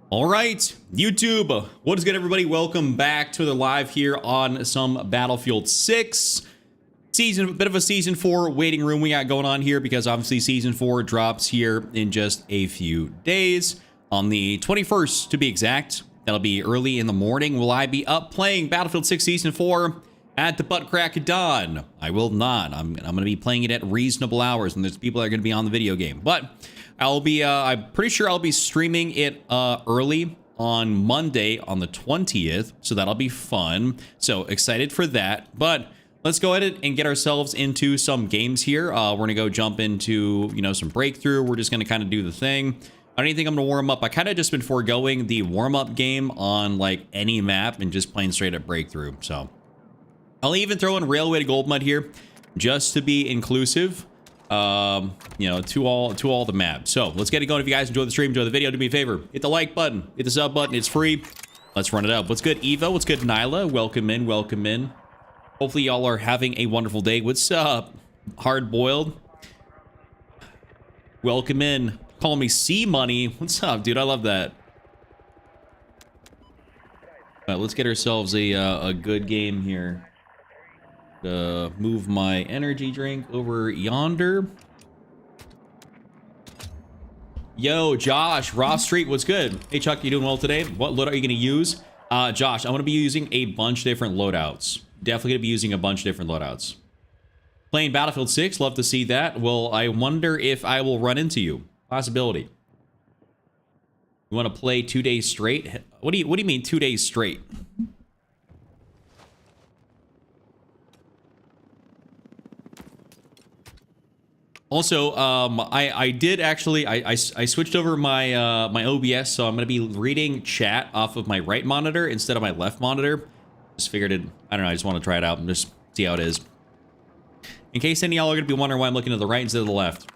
All right, YouTube, what is good, everybody? Welcome back to the live here on some Battlefield 6 season, a bit of a season 4 waiting room we got going on here because obviously season 4 drops here in just a few days on the 21st to be exact. That'll be early in the morning. Will I be up playing Battlefield 6 season 4 at the butt crack of dawn? I will not. I'm going to be playing it at reasonable hours, and there's people that are going to be on the video game, but I'll be, I'm pretty sure I'll be streaming it early on Monday on the 20th, so that'll be fun. So excited for that. But let's go ahead and get ourselves into some games here. We're gonna go jump into, some breakthrough. We're just gonna kind of do the thing. I don't even think I'm gonna warm up. I kind of just been foregoing the warm-up game on like any map and just playing straight up breakthrough. So I'll even throw in Railway to Gold Mud here just to be inclusive. To all the maps. So let's get it going. If you guys enjoy the stream, enjoy the video, do me a favor, hit the like button, hit the sub button, it's free. Let's run it up. What's good, Evo? What's good, Nyla? Welcome in, welcome in. Hopefully y'all are having a wonderful day. What's up, Hard Boiled? Welcome in. Call me C Money. What's up, dude? I love that. All right, let's get ourselves a good game here. Move my energy drink over yonder. Yo, Josh, Ross Street, what's good? Hey, Chuck, you doing well today? What loadout are you going to use? Josh, I'm going to be using a bunch of different loadouts. Definitely going to be using a bunch of different loadouts. Playing Battlefield 6, love to see that. Well, I wonder if I will run into you. Possibility. You want to play 2 days straight? What do you mean 2 days straight? Also, I did actually, I switched over my my OBS, so I'm going to be reading chat off of my right monitor instead of my left monitor. Just figured it, I don't know, I just want to try it out and just see how it is. In case any of y'all are going to be wondering why I'm looking to the right instead of the left.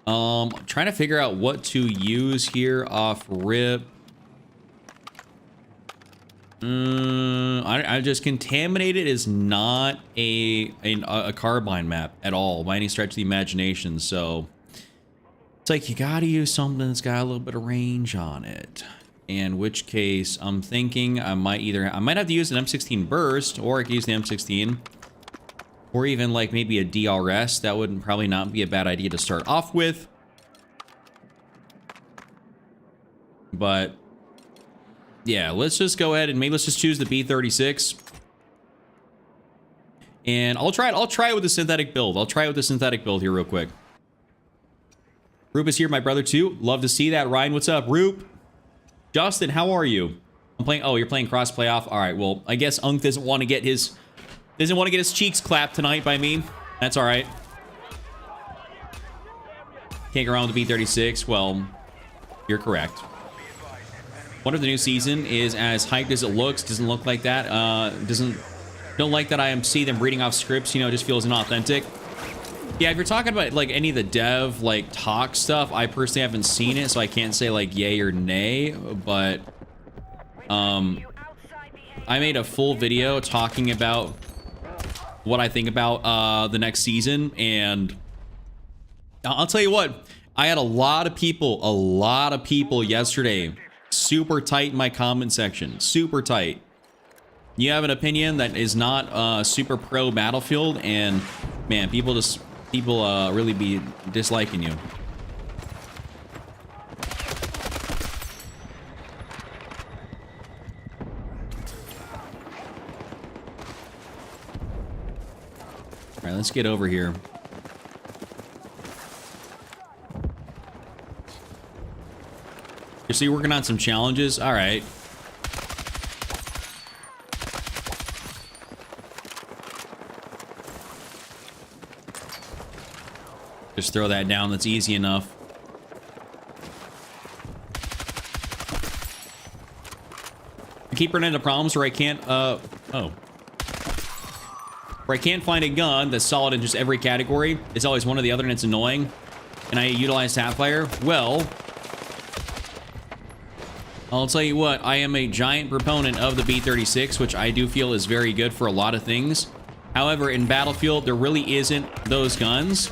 I'm trying to figure out what to use here off rip. I just Contaminated is not a carbine map at all by any stretch of the imagination, so it's like you gotta use something that's got a little bit of range on it. In which case, I'm thinking I might have to use an M16 burst, or I could use the M16, or even like maybe a DRS. That would probably not be a bad idea to start off with, but yeah, let's just go ahead and maybe let's just choose the B36. And I'll try it with the synthetic build. I'll try it with the synthetic build here real quick. Roop is here, my brother too. Love to see that. Ryan, what's up? Roop. Justin, how are you? I'm playing, oh, you're playing cross playoff. All right, well, I guess Unk doesn't want to get his cheeks clapped tonight by me. That's all right. Can't go around with the B36. Well, you're correct. Wonder if the new season is as hyped as it looks. Doesn't look like that. Don't like that I am see them reading off scripts. It just feels inauthentic. Yeah, if you're talking about like any of the dev like talk stuff, I personally haven't seen it, so I can't say like yay or nay. But I made a full video talking about what I think about the next season, and I'll tell you what, I had a lot of people yesterday. Super tight in my comment section. Super tight. You have an opinion that is not super pro Battlefield, and man, people really be disliking you. All right, let's get over here. So you're working on some challenges? All right. Just throw that down. That's easy enough. I keep running into problems where I can't, where I can't find a gun that's solid in just every category. It's always one or the other, and it's annoying. And I utilize Sapphire. Well, I'll tell you what, I am a giant proponent of the B36, which I do feel is very good for a lot of things. However, in Battlefield, there really isn't those guns.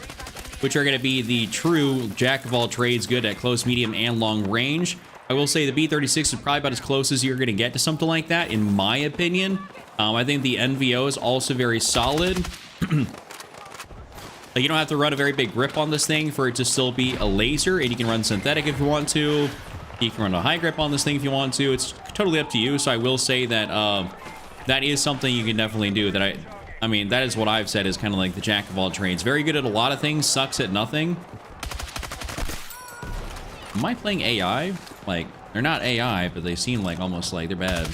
which are going to be the true jack of all trades, good at close, medium, and long range. I will say the B36 is probably about as close as you're going to get to something like that, in my opinion. I think the NVO is also very solid. You don't have to run a very big grip on this thing for it to still be a laser, and you can run synthetic if you want to. You can run a high grip on this thing if you want to. It's totally up to you. So I will say that that is something you can definitely do. That I mean, that is what I've said is kind of like the jack of all trades. Very good at a lot of things, sucks at nothing. Am I playing AI? Like, they're not AI, but they seem like almost like they're bad.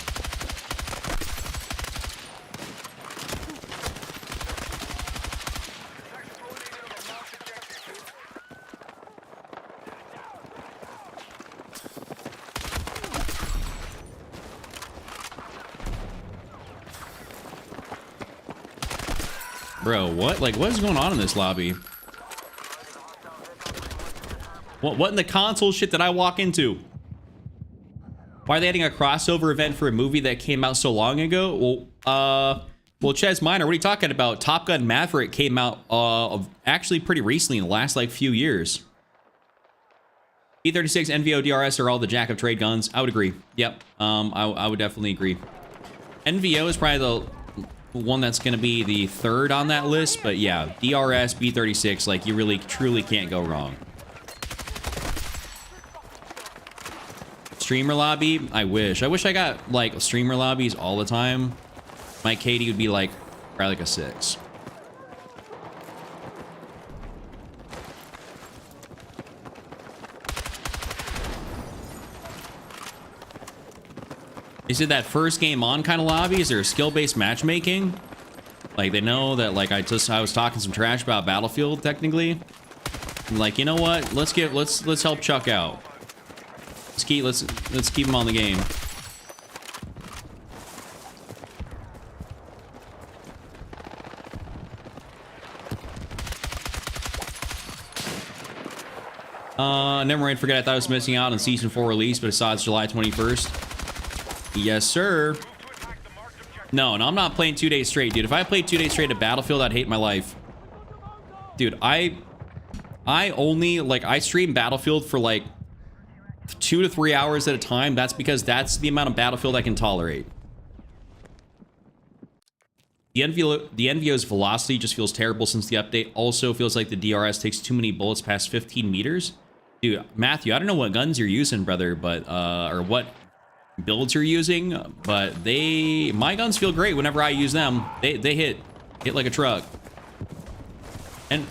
Bro, what? Like, what is going on in this lobby? What in the console shit did I walk into? Why are they adding a crossover event for a movie that came out so long ago? Well, Ches Minor, what are you talking about? Top Gun Maverick came out actually pretty recently in the last like few years. B36, NVO, DRS are all the jack of trade guns. I would agree. Yep. I would definitely agree. NVO is probably the one that's going to be the third on that list, but yeah, DRS, B36, like you really truly can't go wrong. Streamer lobby, I wish I got like streamer lobbies all the time. My KD would be like probably like a 6. Is it that first game on kind of lobby? Is there skill-based matchmaking? Like they know that like I was talking some trash about Battlefield technically. I'm like, you know what? Let's help Chuck out. Let's keep him on the game. Never mind, forget I thought I was missing out on season 4 release, but I saw it's July 21st. Yes, sir. No, I'm not playing 2 days straight, dude. If I played 2 days straight at Battlefield, I'd hate my life. Dude, I only, like, I stream Battlefield for, like, 2 to 3 hours at a time. That's because that's the amount of Battlefield I can tolerate. The NVO's velocity just feels terrible since the update. Also feels like the DRS takes too many bullets past 15 meters. Dude, Matthew, I don't know what guns you're using, brother, but, or what builds you're using, but my guns feel great whenever I use them. They hit like a truck, and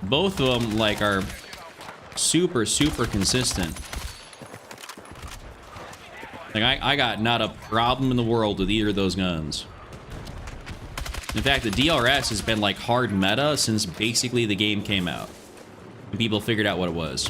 both of them like are super consistent. Like I got not a problem in the world with either of those guns. In fact, the DRS has been like hard meta since basically the game came out and people figured out what it was.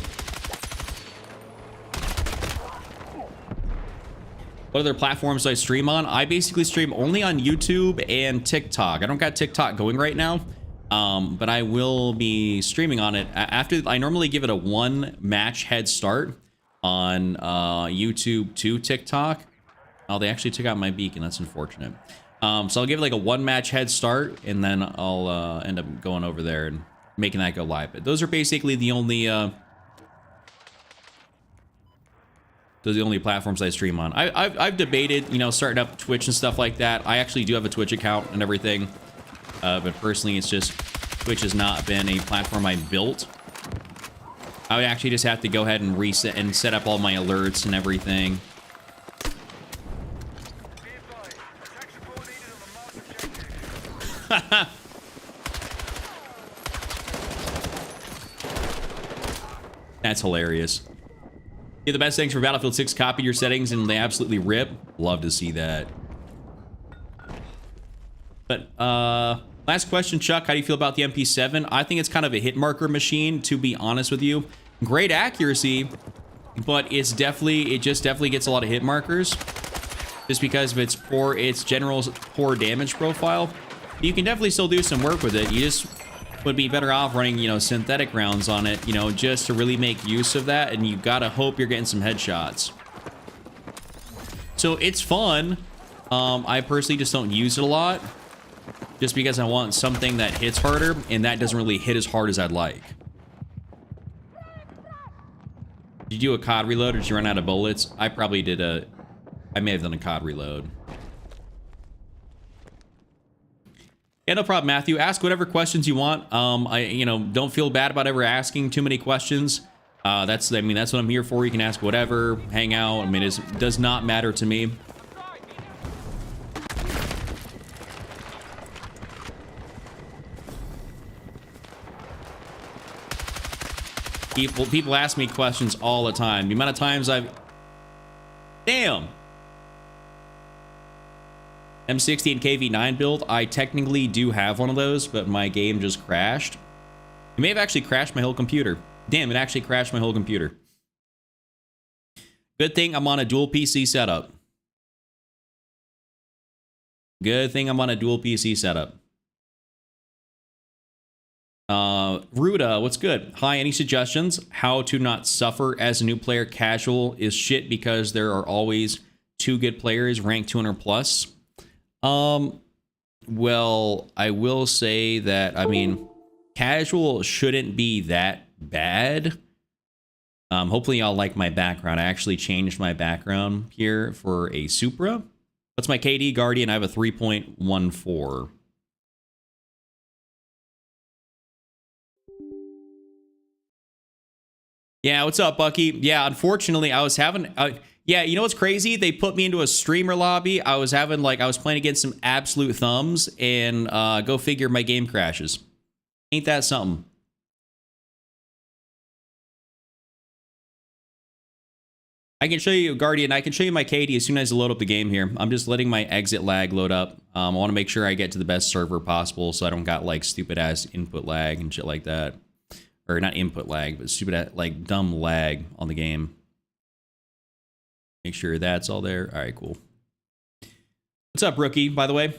What other platforms do I stream on? I basically stream only on YouTube and TikTok. I don't got TikTok going right now, but I will be streaming on it. After I normally give it a 1 match head start on YouTube to TikTok. Oh, they actually took out my beacon. That's unfortunate. So I'll give it like a 1 match head start, and then I'll end up going over there and making that go live. But those are basically the only... those are the only platforms I stream on. I've debated, you know, starting up Twitch and stuff like that. I actually do have a Twitch account and everything. But personally, it's just Twitch has not been a platform I built. I would actually just have to go ahead and reset and set up all my alerts and everything. That's hilarious. You're the best. Thanks for Battlefield 6. Copied your settings and they absolutely rip. Love to see that. But last question, Chuck. How do you feel about the MP7? I think it's kind of a hit marker machine, to be honest with you. Great accuracy, but it just definitely gets a lot of hit markers, just because of its general poor damage profile. You can definitely still do some work with it. You just would be better off running, you know, synthetic rounds on it, you know, just to really make use of that, and you gotta hope you're getting some headshots. So it's fun. I personally just don't use it a lot, just because I want something that hits harder, and that doesn't really hit as hard as I'd like. you do a COD reload or did you run out of bullets? I probably did I may have done a COD reload. Yeah, no problem, Matthew. Ask whatever questions you want. Don't feel bad about ever asking too many questions. That's what I'm here for. You can ask whatever, hang out. I mean, it does not matter to me. People ask me questions all the time. The amount of times Damn! M60 and KV9 build. I technically do have one of those, but my game just crashed. It may have actually crashed my whole computer. Damn, it actually crashed my whole computer. Good thing I'm on a dual PC setup. Good thing I'm on a dual PC setup. Ruda, what's good? Hi, any suggestions? How to not suffer as a new player? Casual is shit because there are always 2 good players ranked 200 plus. Well, I will say that, I mean, casual shouldn't be that bad. Hopefully y'all like my background. I actually changed my background here for a Supra. What's my KD, Guardian? I have a 3.14. Yeah, what's up, Bucky? Yeah, unfortunately, I was having... yeah, you know what's crazy? They put me into a streamer lobby. I was playing against some absolute thumbs, and go figure, my game crashes. Ain't that something? I can show you, Guardian, I can show you my KD as soon as I load up the game here. I'm just letting my exit lag load up. I want to make sure I get to the best server possible so I don't got, like, stupid-ass input lag and shit like that. Or not input lag, but stupid, like, dumb lag on the game. Make sure that's all there. All right, cool. What's up, Rookie, by the way?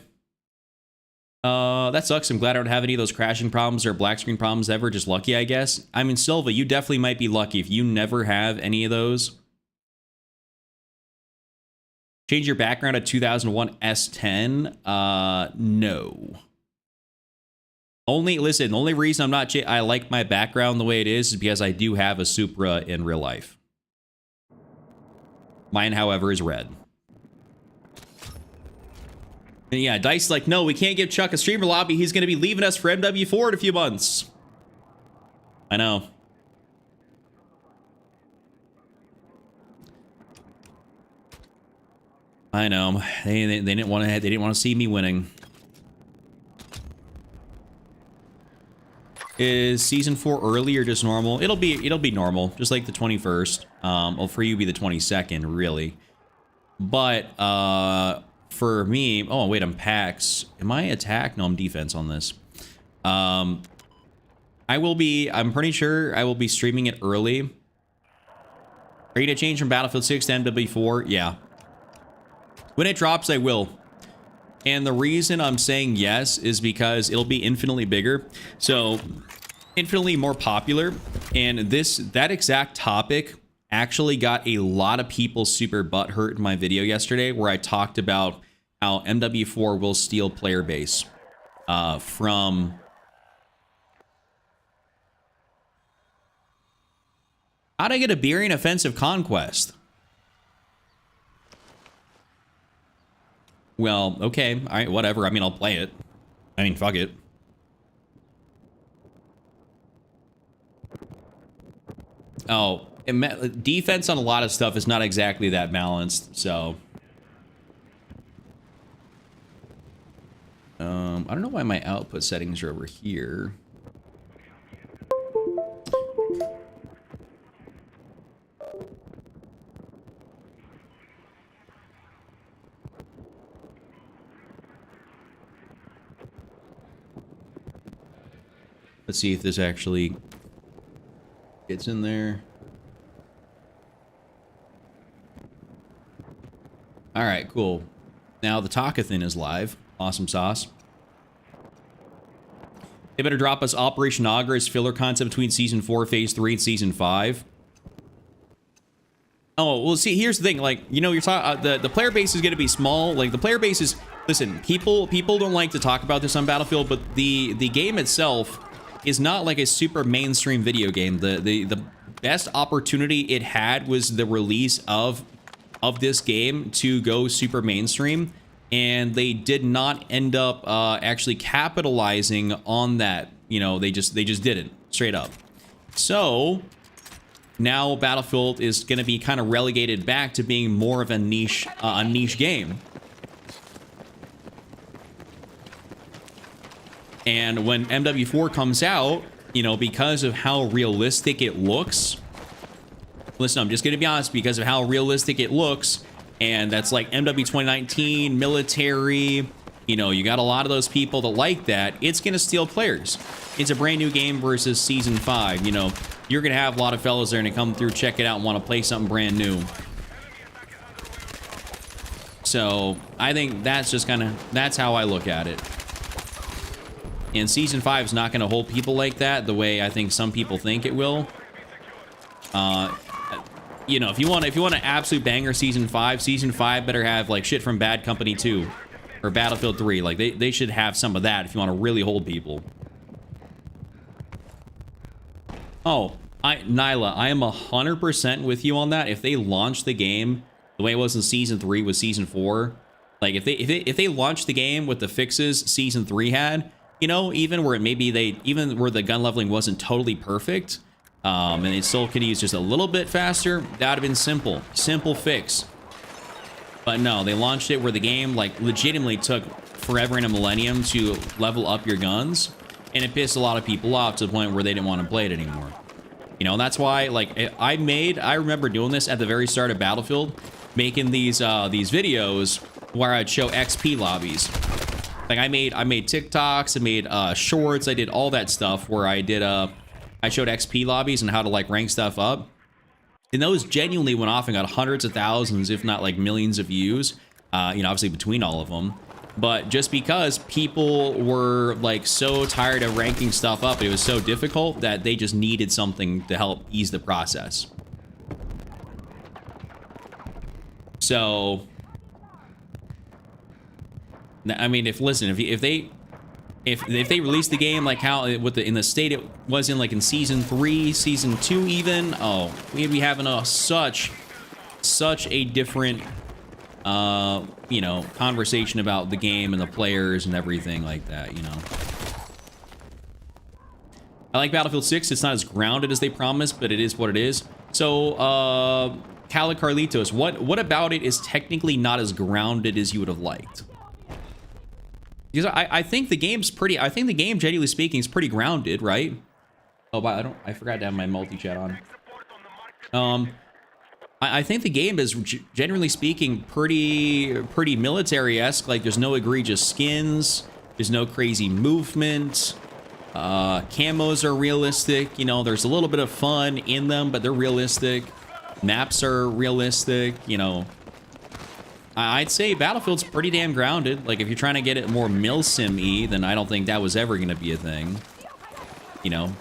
That sucks. I'm glad I don't have any of those crashing problems or black screen problems ever. Just lucky, I guess. I mean, Silva, you definitely might be lucky if you never have any of those. Change your background to 2001 S10? No. Listen, the only reason I'm not... I like my background the way it is because I do have a Supra in real life. Mine, however, is red. And yeah, Dice like, no, we can't give Chuck a streamer lobby. He's going to be leaving us for MW4 in a few months. I know. I know. They didn't want to see me winning. Is season 4 early or just normal? It'll be normal, just like the 21st. Well, for you, be the 22nd, really. But for me, oh wait, I'm PAX. Am I attack? No, I'm defense on this. I'm pretty sure I will be streaming it early. Are you gonna change from Battlefield 6 to MW4? Yeah. When it drops, I will. And the reason I'm saying yes is because it'll be infinitely bigger. So, infinitely more popular. And that exact topic actually got a lot of people super butthurt in my video yesterday, where I talked about how MW4 will steal player base from... How'd I get a Iberian Offensive Conquest? Well, okay, all right, whatever. I mean, I'll play it. I mean, fuck it. Oh, defense on a lot of stuff is not exactly that balanced, so... I don't know why my output settings are over here. Let's see if this actually gets in there. All right, cool. Now the Talkathan is live. Awesome sauce. They better drop us Operation Augur as filler concept between Season 4, Phase 3, and Season 5. Oh, well, see, here's the thing. Like, you know, you're talking... the player base is going to be small. Like, the player base is... Listen, people don't like to talk about this on Battlefield, but the game itself... is not like a super mainstream video game. The best opportunity it had was the release of this game to go super mainstream, and they did not end up actually capitalizing on that. You know, they just didn't, straight up. So now Battlefield is going to be kind of relegated back to being more of a niche game. And when MW4 comes out, you know, because of how realistic it looks, listen, I'm just going to be honest, because of how realistic it looks, and that's like MW 2019, military, you know, you got a lot of those people that like that, it's going to steal players. It's a brand new game versus Season 5, you know, you're going to have a lot of fellas that are going to come through, check it out, and want to play something brand new. So I think that's just kind of, that's how I look at it. And Season 5 is not going to hold people like that the way I think some people think it will. You know, if you want an absolute banger Season 5 better have like shit from Bad Company 2 or Battlefield 3. Like they should have some of that if you want to really hold people. Oh, Nyla, I am 100% with you on that. If they launch the game the way it was in Season 3 with Season 4, like if they launch the game with the fixes Season 3 had, you know, even where where the gun leveling wasn't totally perfect, and they still could use just a little bit faster, that would have been simple fix. But no, they launched it where the game like legitimately took forever and a millennium to level up your guns, and it pissed a lot of people off to the point where they didn't want to play it anymore. You know, that's why, like, I remember doing this at the very start of Battlefield, making these videos where I'd show XP lobbies. Like I made TikToks, I made shorts, I did all that stuff where I showed XP lobbies and how to like rank stuff up. And those genuinely went off and got hundreds of thousands, if not like millions of views, you know, obviously between all of them. But just because people were like so tired of ranking stuff up, it was so difficult that they just needed something to help ease the process. So I mean, if they release the game like how in the state it was in, like in Season 3, Season 2 even, oh, we'd be having such a different you know, conversation about the game and the players and everything like that, you know. I like Battlefield 6. It's not as grounded as they promised, but it is what it is. So Cala Carlitos, what about it is technically not as grounded as you would have liked? Because I think the game's pretty, I think the game, generally speaking, is pretty grounded, right? Oh, but I forgot to have my multi-chat on. I think the game is, generally speaking, pretty military-esque. Like, there's no egregious skins, there's no crazy movement, camos are realistic, you know, there's a little bit of fun in them, but they're realistic. Maps are realistic, you know. I'd say Battlefield's pretty damn grounded. Like, if you're trying to get it more milsim-y, then I don't think that was ever going to be a thing. You know?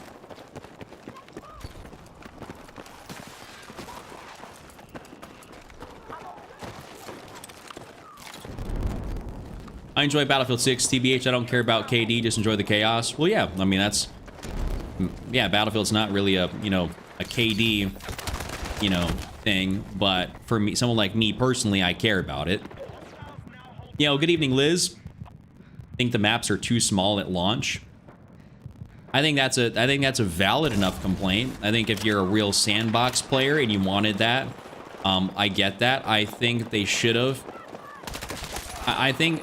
I enjoy Battlefield 6, TBH. I don't care about KD, just enjoy the chaos. Well, yeah, I mean, that's... Yeah, Battlefield's not really a, you know, a KD, you know, thing, but for me, someone like me personally, I care about it. You know, good evening, Liz. I think the maps are too small at launch. I think that's a valid enough complaint. I think if you're a real sandbox player and you wanted that, I get that. I think they should have. I think,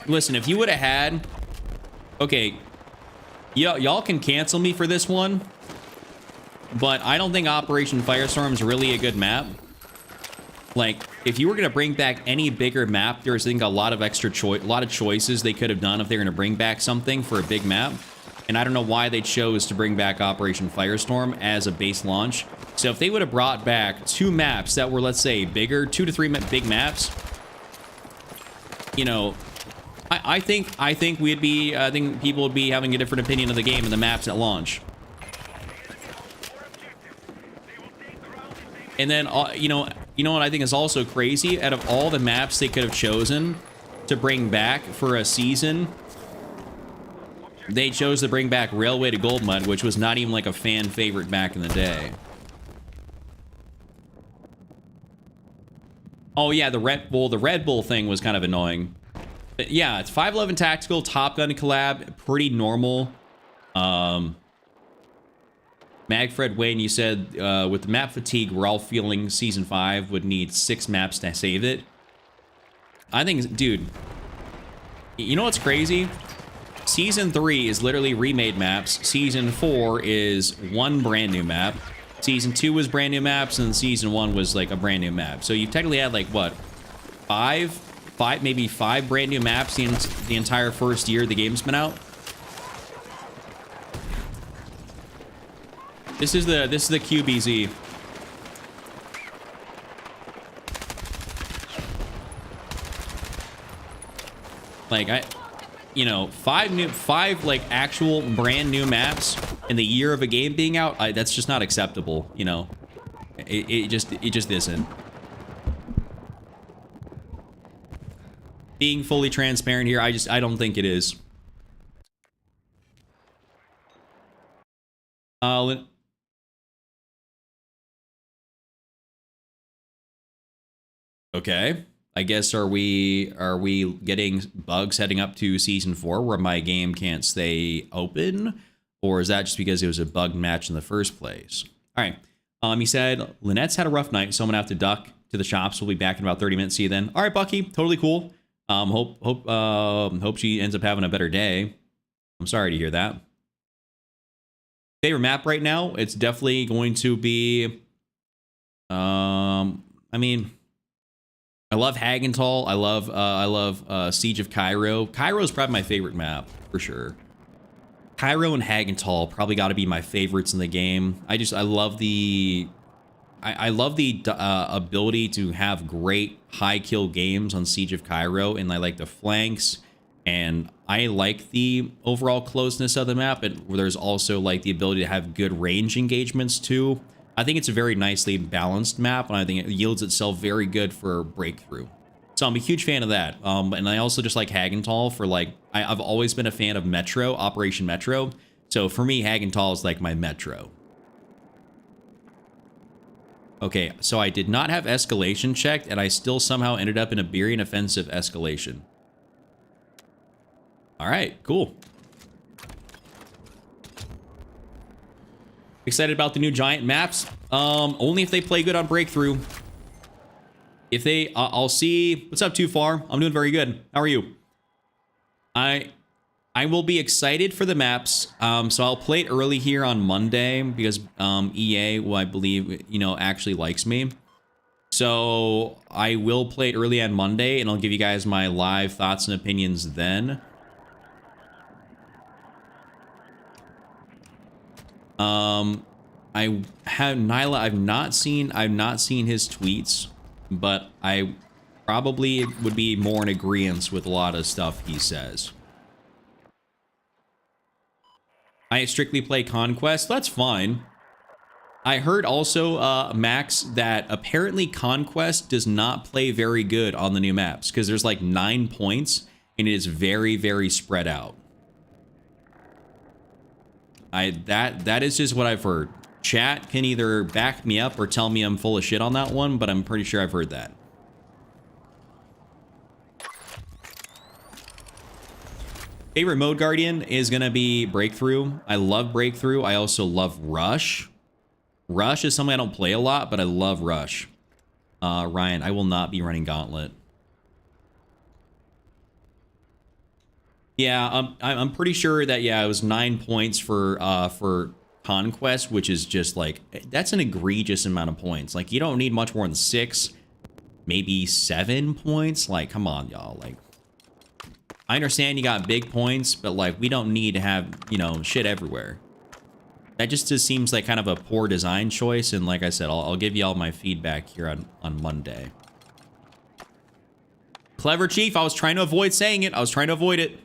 listen, if you would have had, okay, y'all can cancel me for this one, but I don't think Operation Firestorm is really a good map. Like, if you were going to bring back any bigger map, there's, I think, a lot of choices they could have done if they were going to bring back something for a big map. And I don't know why they chose to bring back Operation Firestorm as a base launch. So if they would have brought back 2 maps that were, let's say, bigger, 2 to 3 big maps, you know, I think people would be having a different opinion of the game and the maps at launch. And then, you know what I think is also crazy? Out of all the maps they could have chosen to bring back for a season, they chose to bring back Railway to Gold Mud, which was not even like a fan favorite back in the day. Oh yeah, the Red Bull thing was kind of annoying. But yeah, it's 511 Tactical, Top Gun collab, pretty normal. Magfred Wayne, you said with the map fatigue, we're all feeling Season 5 would need 6 maps to save it. I think, dude, you know what's crazy? Season 3 is literally remade maps. Season 4 is one brand new map. Season 2 was brand new maps, and Season 1 was like a brand new map. So you technically had like, what, maybe five brand new maps the entire first year the game's been out. This is the QBZ. Like you know, five like actual brand new maps in the year of a game being out. That's just not acceptable. You know, it just isn't. Being fully transparent here, I don't think it is. Okay. I guess are we getting bugs heading up to Season 4 where my game can't stay open? Or is that just because it was a bugged match in the first place? All right. He said, Lynette's had a rough night, so I'm gonna have to duck to the shops. We'll be back in about 30 minutes. See you then. All right, Bucky. Totally cool. Hope she ends up having a better day. I'm sorry to hear that. Favorite map right now? It's definitely going to be I mean, I love Hagenthal. I love Siege of Cairo. Cairo is probably my favorite map for sure. Cairo and Hagenthal probably got to be my favorites in the game. I love the ability to have great high kill games on Siege of Cairo, and I like the flanks, and I like the overall closeness of the map, and there's also like the ability to have good range engagements too. I think it's a very nicely balanced map, and I think it yields itself very good for breakthrough. So I'm a huge fan of that. And I also just like Hagenthal for like, I've always been a fan of Metro, Operation Metro. So for me, Hagenthal is like my Metro. Okay, so I did not have escalation checked, and I still somehow ended up in a Iberian offensive escalation. All right, cool. Excited about the new giant maps. Only if they play good on breakthrough. If they, I'll see. What's up, Too Far? I'm doing very good. How are you? I will be excited for the maps. So I'll play it early here on Monday because EA, who I believe, you know, actually likes me. So I will play it early on Monday, and I'll give you guys my live thoughts and opinions then. I have Nyla. I've not seen his tweets, but I probably would be more in agreement with a lot of stuff he says. I strictly play Conquest. That's fine. I heard also, Max, that apparently Conquest does not play very good on the new maps because there's like 9 points and it is very, very spread out. That is just what I've heard. Chat can either back me up or tell me I'm full of shit on that one, but I'm pretty sure I've heard that. Favorite mode Guardian is gonna be Breakthrough. I love Breakthrough. I also love Rush. Rush is something I don't play a lot, but I love Rush. Ryan, I will not be running Gauntlet. Yeah, I'm pretty sure that, yeah, it was 9 points for Conquest, which is just like, that's an egregious amount of points. Like, you don't need much more than 6, maybe 7 points. Like, come on, y'all. Like, I understand you got big points, but like, we don't need to have, you know, shit everywhere. That just seems like kind of a poor design choice. And like I said, I'll give you all my feedback here on Monday. Clever Chief, I was trying to avoid saying it. I was trying to avoid it.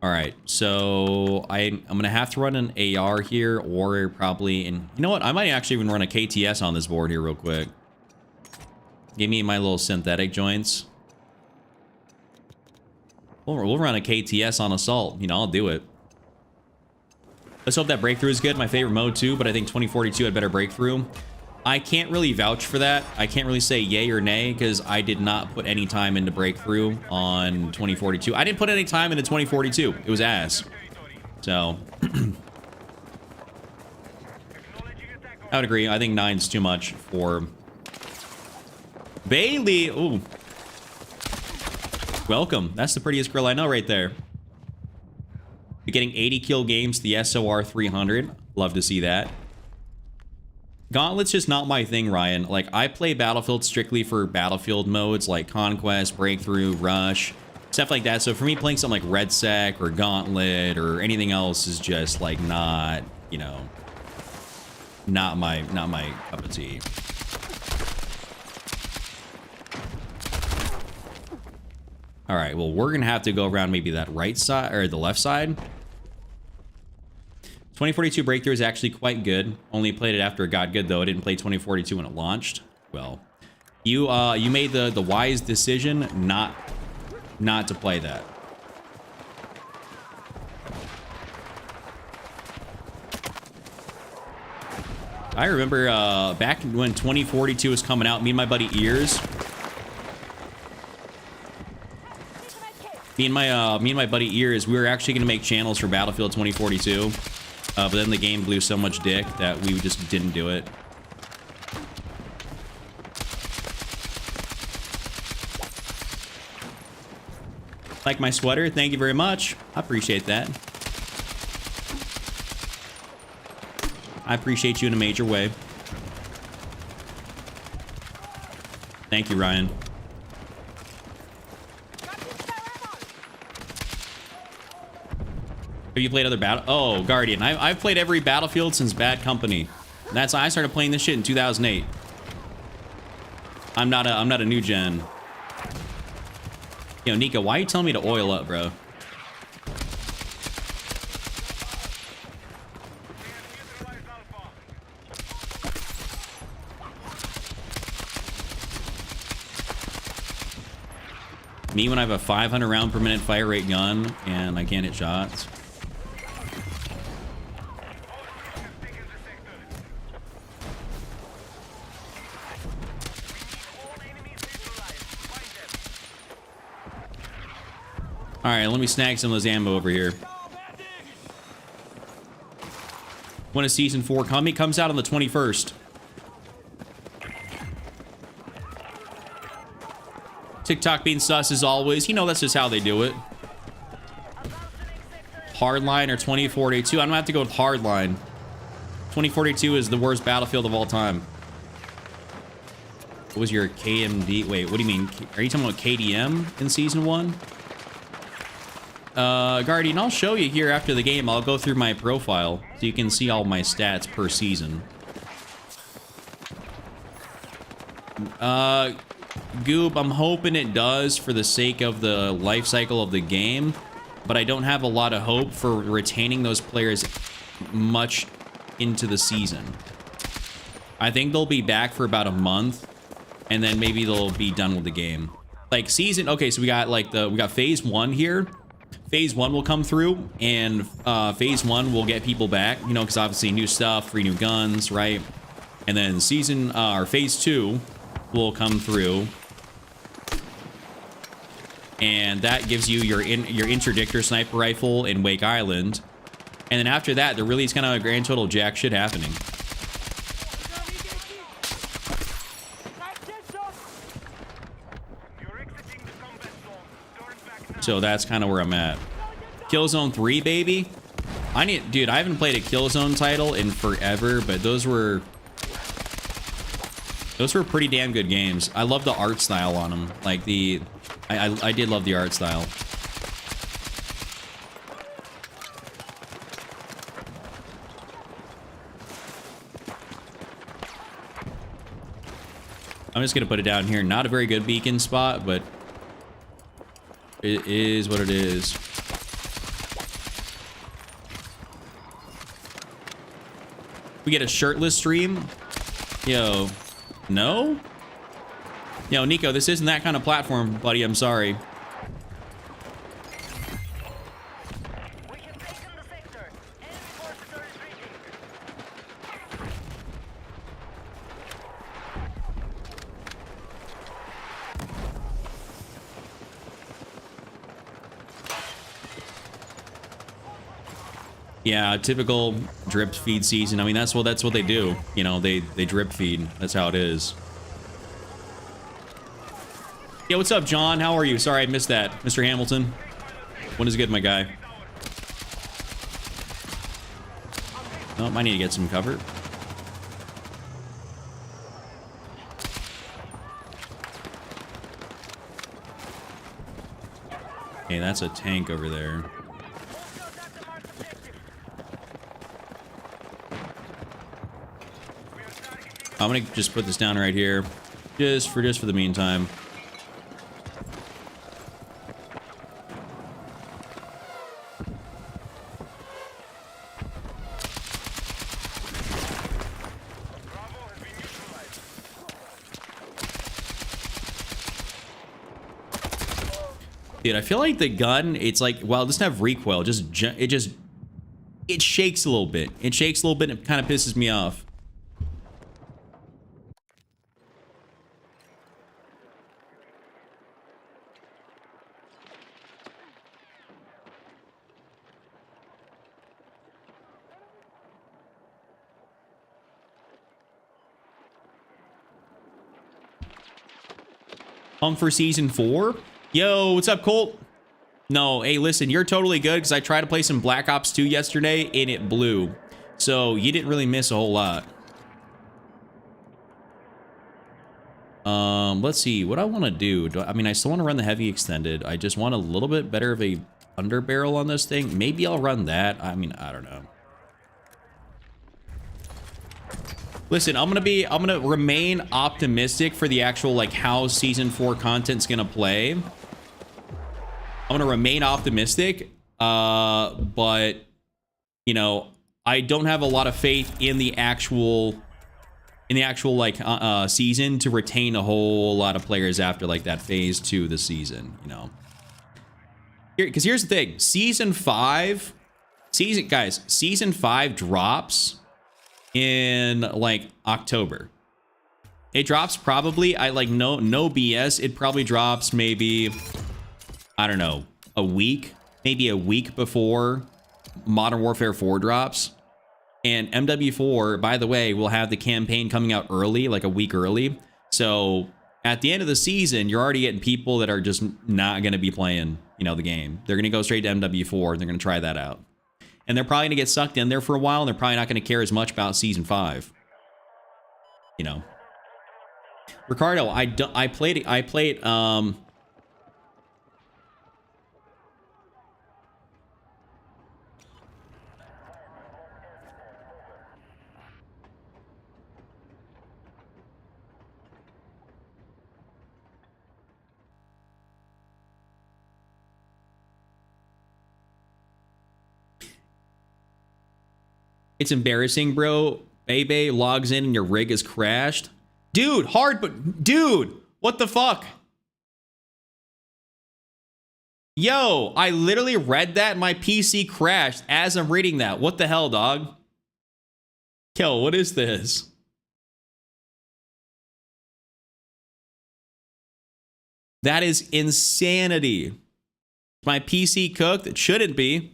All right, so I'm gonna have to run an AR here, or probably, and you know what? I might actually even run a KTS on this board here real quick. Give me my little synthetic joints. We'll run a KTS on assault. You know, I'll do it. Let's hope that breakthrough is good. My favorite mode too, but I think 2042 had better breakthrough. I can't really vouch for that. I can't really say yay or nay because I did not put any time into breakthrough on 2042. I didn't put any time into 2042. It was ass. So I would agree. I think 9's too much for Bailey. Ooh. Welcome. That's the prettiest girl I know right there. You're getting 80 kill games, the SOR 300. Love to see that. Gauntlet's just not my thing, Ryan. Like, I play Battlefield strictly for Battlefield modes like Conquest, Breakthrough, Rush, stuff like that. So for me, playing something like Red Sec or Gauntlet or anything else is just like not, you know, not my cup of tea. All right, well, we're gonna have to go around maybe that right side or the left side. 2042 Breakthrough is actually quite good. Only played it after it got good though. I didn't play 2042 when it launched. Well, you made the wise decision not to play that. I remember back when 2042 was coming out, me and my buddy Ears. Me and my buddy Ears, we were actually gonna make channels for Battlefield 2042. But then the game blew so much dick that we just didn't do it. Like my sweater? Thank you very much. I appreciate that. I appreciate you in a major way. Thank you, Ryan. Have you played other battle? Oh, Guardian. I've played every Battlefield since Bad Company. That's I started playing this shit in 2008. I'm not a new gen. Yo, Nico, why are you telling me to oil up, bro? Me when I have a 500 round per minute fire rate gun and I can't hit shots. All right, let me snag some of this ammo over here. When is season 4 coming? It comes out on the 21st. TikTok being sus as always. You know, that's just how they do it. Hardline or 2042. I'm gonna have to go with Hardline. 2042 is the worst Battlefield of all time. What was your KMD? Wait, what do you mean? Are you talking about KDM in season 1? Guardian, I'll show you here after the game. I'll go through my profile so you can see all my stats per season. Goob, I'm hoping it does for the sake of the life cycle of the game, but I don't have a lot of hope for retaining those players much into the season. I think they'll be back for about a month, and then maybe they'll be done with the game. Like season, okay, so we got like we got phase 1 here. Phase 1 will come through, and phase 1 will get people back, you know, because obviously new stuff, free new guns, right? And then season or phase 2 will come through, and that gives you your interdictor sniper rifle in Wake Island. And then after that, there really is kind of a grand total jack shit happening. So that's kind of where I'm at. Killzone 3, baby. Dude, I haven't played a Killzone title in forever, but those were pretty damn good games. I love the art style on them. Like I did love the art style. I'm just gonna put it down here. Not a very good beacon spot, but it is what it is. We get a shirtless stream? Yo, no? Yo, Nico, this isn't that kind of platform, buddy. I'm sorry. Yeah, typical drip feed season. I mean, that's what they do. You know, they drip feed. That's how it is. Yeah, what's up, John? How are you? Sorry, I missed that. Mr. Hamilton. What is good, my guy? Oh, I need to get some cover. Okay, that's a tank over there. I'm gonna just put this down right here, just for the meantime. Dude, I feel like the gun, it's like, well, it doesn't have recoil. It shakes a little bit. It shakes a little bit and it kind of pisses me off. For season 4? Yo, what's up, Colt? No, hey, listen, you're totally good because I tried to play some Black Ops 2 yesterday and it blew. So you didn't really miss a whole lot. Let's see what I want to do. I mean, I still want to run the heavy extended. I just want a little bit better of a underbarrel on this thing. Maybe I'll run that. I mean, I don't know. Listen, I'm gonna remain optimistic for the actual, like, how season 4 content's gonna play. I'm gonna remain optimistic, but you know, I don't have a lot of faith in the actual like season to retain a whole lot of players after like that phase 2 of the season, you know. Because here's the thing, season 5 drops in like October. It drops probably, I like no BS, it probably drops maybe, I don't know, maybe a week before Modern Warfare 4 drops. And MW4, by the way, will have the campaign coming out early, like a week early. So at the end of the season, you're already getting people that are just not going to be playing, you know, the game. They're going to go straight to MW4 and they're going to try that out. And they're probably going to get sucked in there for a while, and they're probably not going to care as much about season 5. You know. Ricardo, I played it's embarrassing, bro. Bebe logs in and your rig is crashed. Dude, dude, what the fuck? Yo, I literally read that. My PC crashed as I'm reading that. What the hell, dog? Yo, what is this? That is insanity. My PC cooked? It shouldn't be.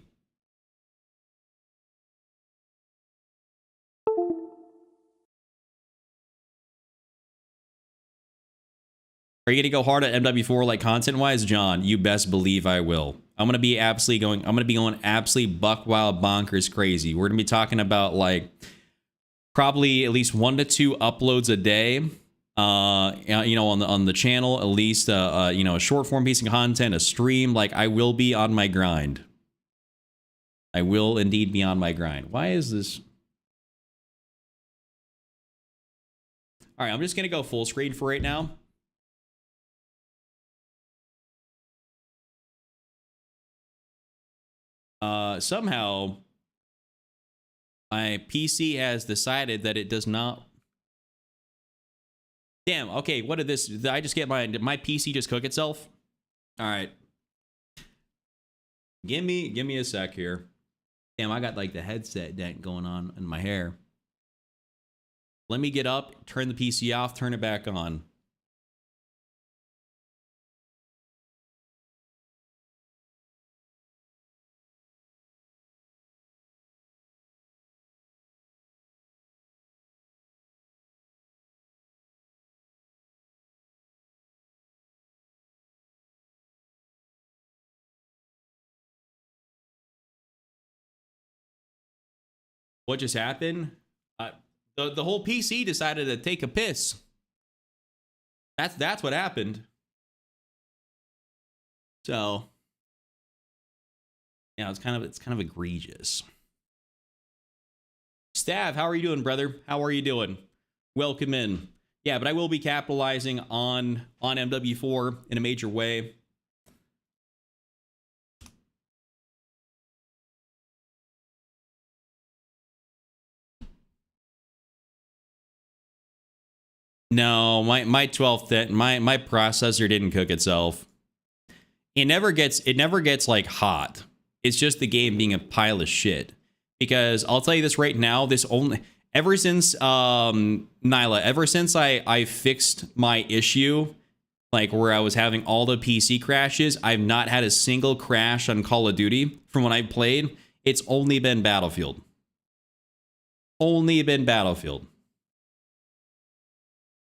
Are you gonna go hard at MW4 like content-wise, John? You best believe I will. I'm gonna be going absolutely buck wild bonkers crazy. We're gonna be talking about like probably at least 1 to 2 uploads a day. You know, on the channel, at least you know, a short form piece of content, a stream. Like, I will be on my grind. I will indeed be on my grind. Why is this? All right, I'm just gonna go full screen for right now. Somehow my PC has decided that it does not. Damn, okay, what did this, did I just get did my PC just cook itself? All right. Give me a sec here. Damn, I got like the headset dent going on in my hair. Let me get up, turn the PC off, turn it back on. What just happened? The whole PC decided to take a piss. That's what happened. So yeah, it's kind of egregious. Stav, how are you doing, brother? How are you doing? Welcome in. Yeah, but I will be capitalizing on MW4 in a major way. No, my 12th my processor didn't cook itself. It never gets like hot. It's just the game being a pile of shit. Because I'll tell you this right now, ever since Nyla, ever since I fixed my issue, like where I was having all the PC crashes, I've not had a single crash on Call of Duty from when I played. It's only been Battlefield. Only been Battlefield.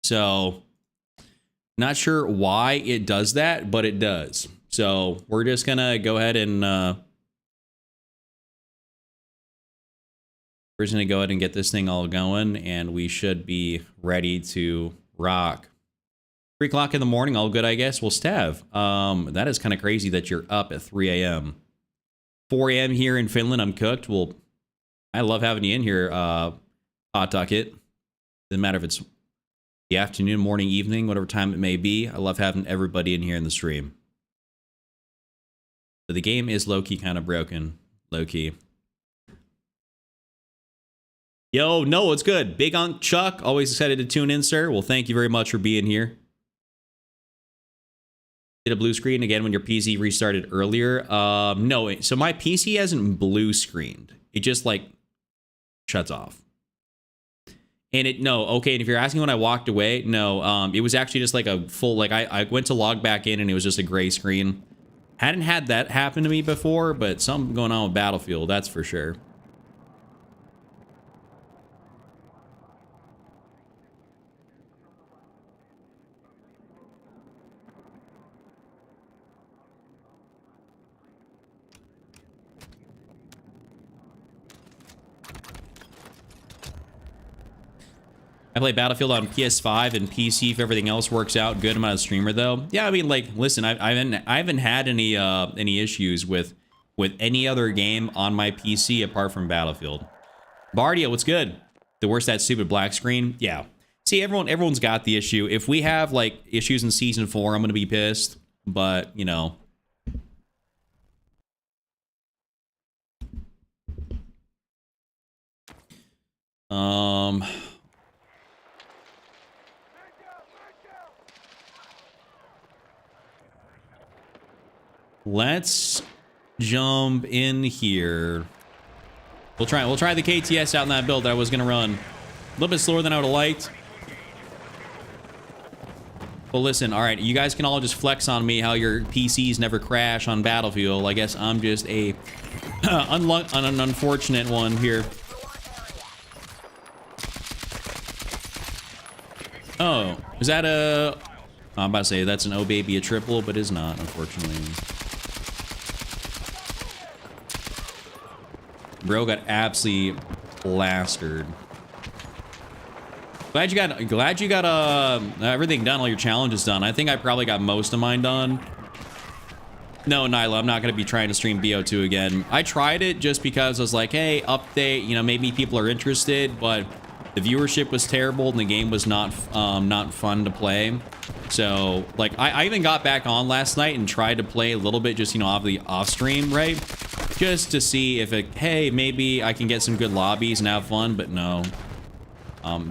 So, not sure why it does that, but it does. So, we're just gonna go ahead and we're just gonna go ahead and get this thing all going, and we should be ready to rock. 3 o'clock in the morning, all good, I guess. Well, Stav, that is kind of crazy that you're up at 3 a.m. 4 a.m. here in Finland, I'm cooked. Well, I love having you in here, Hot Ducket. Doesn't matter if it's the afternoon, morning, evening, whatever time it may be. I love having everybody in here in the stream. But the game is low-key kind of broken. Low-key. Yo, no, what's good? Big Unc Chuck, always excited to tune in, sir. Well, thank you very much for being here. Did a blue screen again when your PC restarted earlier? No, so my PC hasn't blue screened. It just, like, shuts off. And okay, and if you're asking when I walked away, no, it was actually just like a full, like, I went to log back in and it was just a gray screen. Hadn't had that happen to me before, but something going on with Battlefield, that's for sure. I play Battlefield on PS5 and PC if everything else works out good. I'm not a streamer though. Yeah, I mean, like, listen, I haven't had any issues with any other game on my PC apart from Battlefield. Bardia, what's good? The worst that stupid black screen. Yeah. See, everyone's got the issue. If we have like issues in season 4, I'm gonna be pissed. But you know. Let's jump in here. We'll try the KTS out in that build that I was gonna run. A little bit slower than I would have liked. Well, listen, all right, you guys can all just flex on me how your PCs never crash on Battlefield. I guess I'm just an unfortunate one here. Oh, is that a... I'm about to say that's an oh baby a triple, but is not, unfortunately. Bro got absolutely plastered. Glad you got everything done, all your challenges done. I think I probably got most of mine done. No, Nyla, I'm not going to be trying to stream BO2 again. I tried it just because I was like, hey, update, you know, maybe people are interested, but the viewership was terrible and the game was not fun to play. So, like, I even got back on last night and tried to play a little bit just, you know, off stream, right? Just to see if hey, maybe I can get some good lobbies and have fun, but no.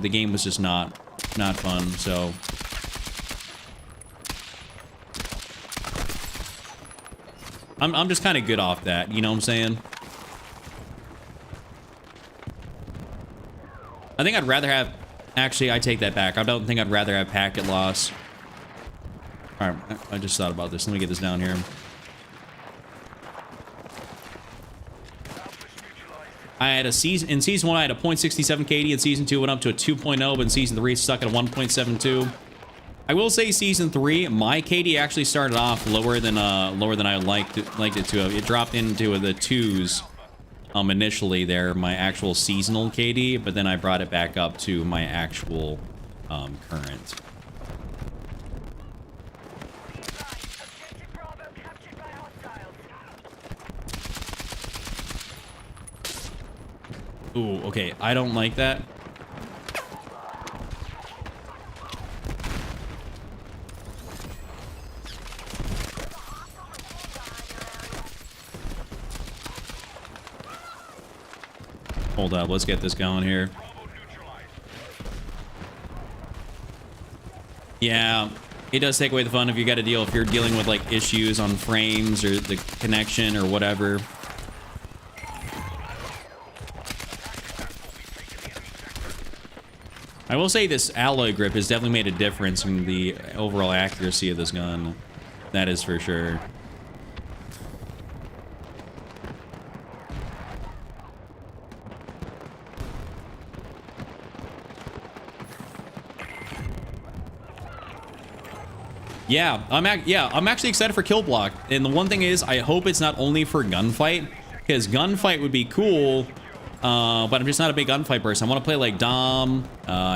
The game was just not fun, so. I'm just kind of good off that, you know what I'm saying? I think I'd rather have... Actually, I take that back. I don't think I'd rather have packet loss. Alright, I just thought about this. Let me get this down here. I had in season 1, I had a 0.67 KD. In season 2, went up to a 2.0, but in season 3, stuck at a 1.72. I will say season 3, my KD actually started off lower than I liked it to. It dropped into the 2s initially there, my actual seasonal KD, but then I brought it back up to my actual current. Ooh, okay, I don't like that. Hold up, let's get this going here. Yeah, it does take away the fun if you got to deal, if you're dealing with like issues on frames or the connection or whatever. I will say this alloy grip has definitely made a difference in the overall accuracy of this gun. That is for sure. Yeah, I'm actually excited for Kill Block. And the one thing is, I hope it's not only for gunfight, because gunfight would be cool, but I'm just not a big gunfight person. I want to play like Dom,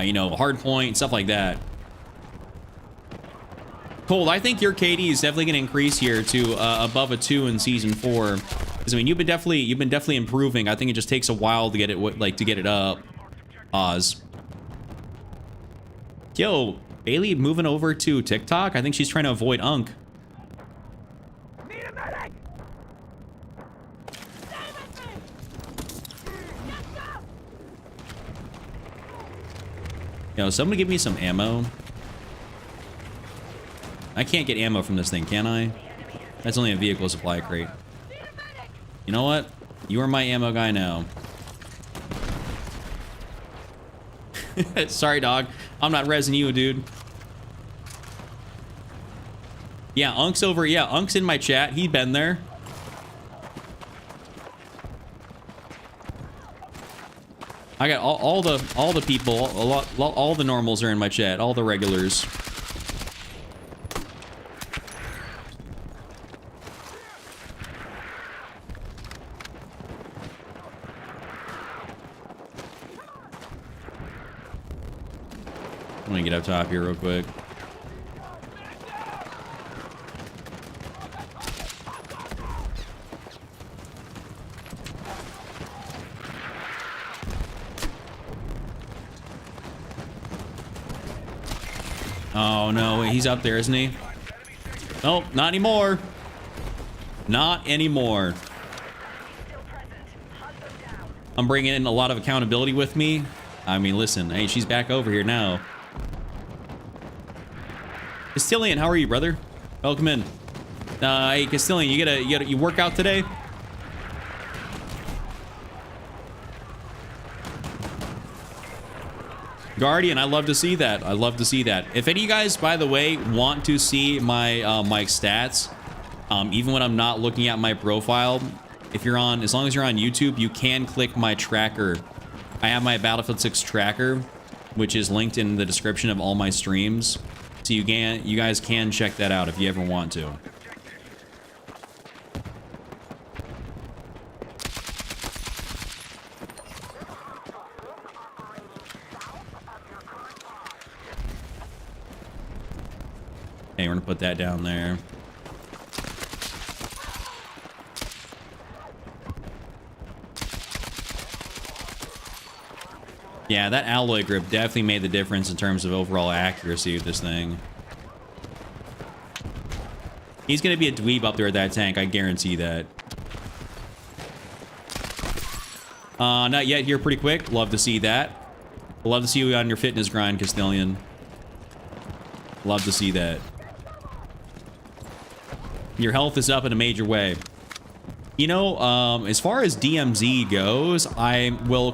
you know, Hardpoint, stuff like that. Cold, I think your KD is definitely going to increase here to above a 2 in Season 4. Because I mean, you've been definitely improving. I think it just takes a while to get it up. Oz. Yo, Bailey moving over to TikTok? I think she's trying to avoid Unk. Need a medic! Yo, somebody give me some ammo. I can't get ammo from this thing, can I? That's only a vehicle supply crate. You know what? You are my ammo guy now. Sorry, dog. I'm not rezzing you, dude. Yeah, Unk's over. Yeah, Unk's in my chat. He'd been there. I got all the people, all the normals are in my chat. All the regulars. I'm gonna get up top here real quick. Oh no, he's up there, isn't he? Nope, not anymore. Not anymore. I'm bringing in a lot of accountability with me. I mean, listen, hey, she's back over here now. Castilian, how are you, brother? Welcome in. Hey, Castilian, you work out today? Guardian, I love to see that. I love to see that. If any of you guys, by the way, want to see my my stats, even when I'm not looking at my profile, if you're on, as long as you're on YouTube, you can click my tracker. I have my Battlefield 6 tracker, which is linked in the description of all my streams. So you guys can check that out if you ever want to. Okay, we're gonna put that down there. Yeah, that alloy grip definitely made the difference in terms of overall accuracy of this thing. He's gonna be a dweeb up there at that tank, I guarantee that. Not yet here, pretty quick. Love to see that. Love to see you on your fitness grind, Castilian. Love to see that. Your health is up in a major way. You know, as far as DMZ goes, I will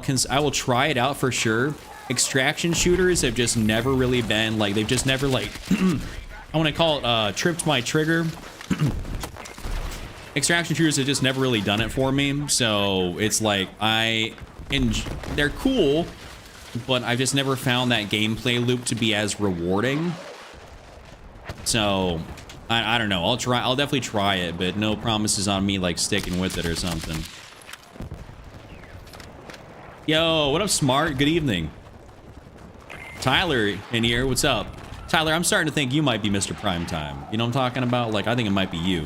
try it out for sure. Extraction shooters have just never really been like, they've just never like I want to call it tripped my trigger. Extraction shooters have just never really done it for me, so it's like they're cool, but I've just never found that gameplay loop to be as rewarding. So I don't know. I'll definitely try it, but no promises on me like sticking with it or something. Yo, what up, Smart? Good evening. Tyler in here. What's up? Tyler, I'm starting to think you might be Mr. Primetime. You know what I'm talking about? Like, I think it might be you.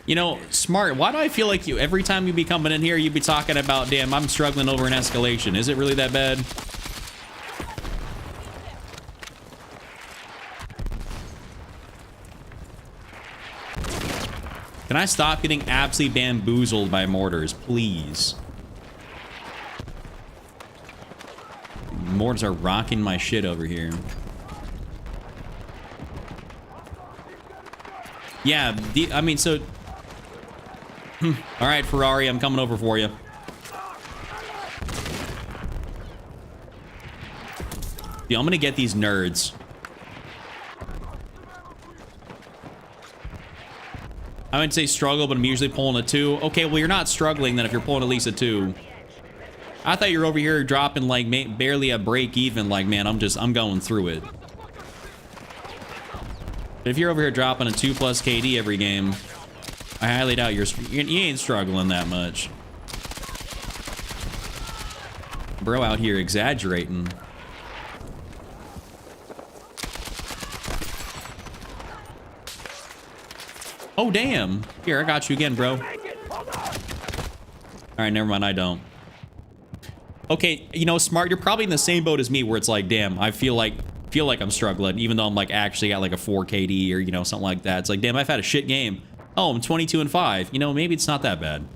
You know, Smart, why do I feel like you, every time you be coming in here, you be talking about, damn, I'm struggling over an escalation. Is it really that bad? Can I stop getting absolutely bamboozled by mortars, please? Mortars are rocking my shit over here. Yeah, I mean, so... All right, Ferrari, I'm coming over for you. Yeah, I'm gonna get these nerds. I would say struggle, but I'm usually pulling a 2. Okay, well, you're not struggling then if you're pulling at least a 2. I thought you were over here dropping like barely a break even. Like, man, I'm going through it. But if you're over here dropping a 2+ KD every game, I highly doubt you ain't struggling that much. Bro out here exaggerating. Oh, damn. Here, I got you again, bro. All right, never mind, I don't. Okay, you know, Smart, you're probably in the same boat as me where it's like, damn, I feel like I'm struggling, even though I'm like actually got like a 4 KD or, you know, something like that. It's like, damn, I've had a shit game. Oh, I'm 22-5. You know, maybe it's not that bad.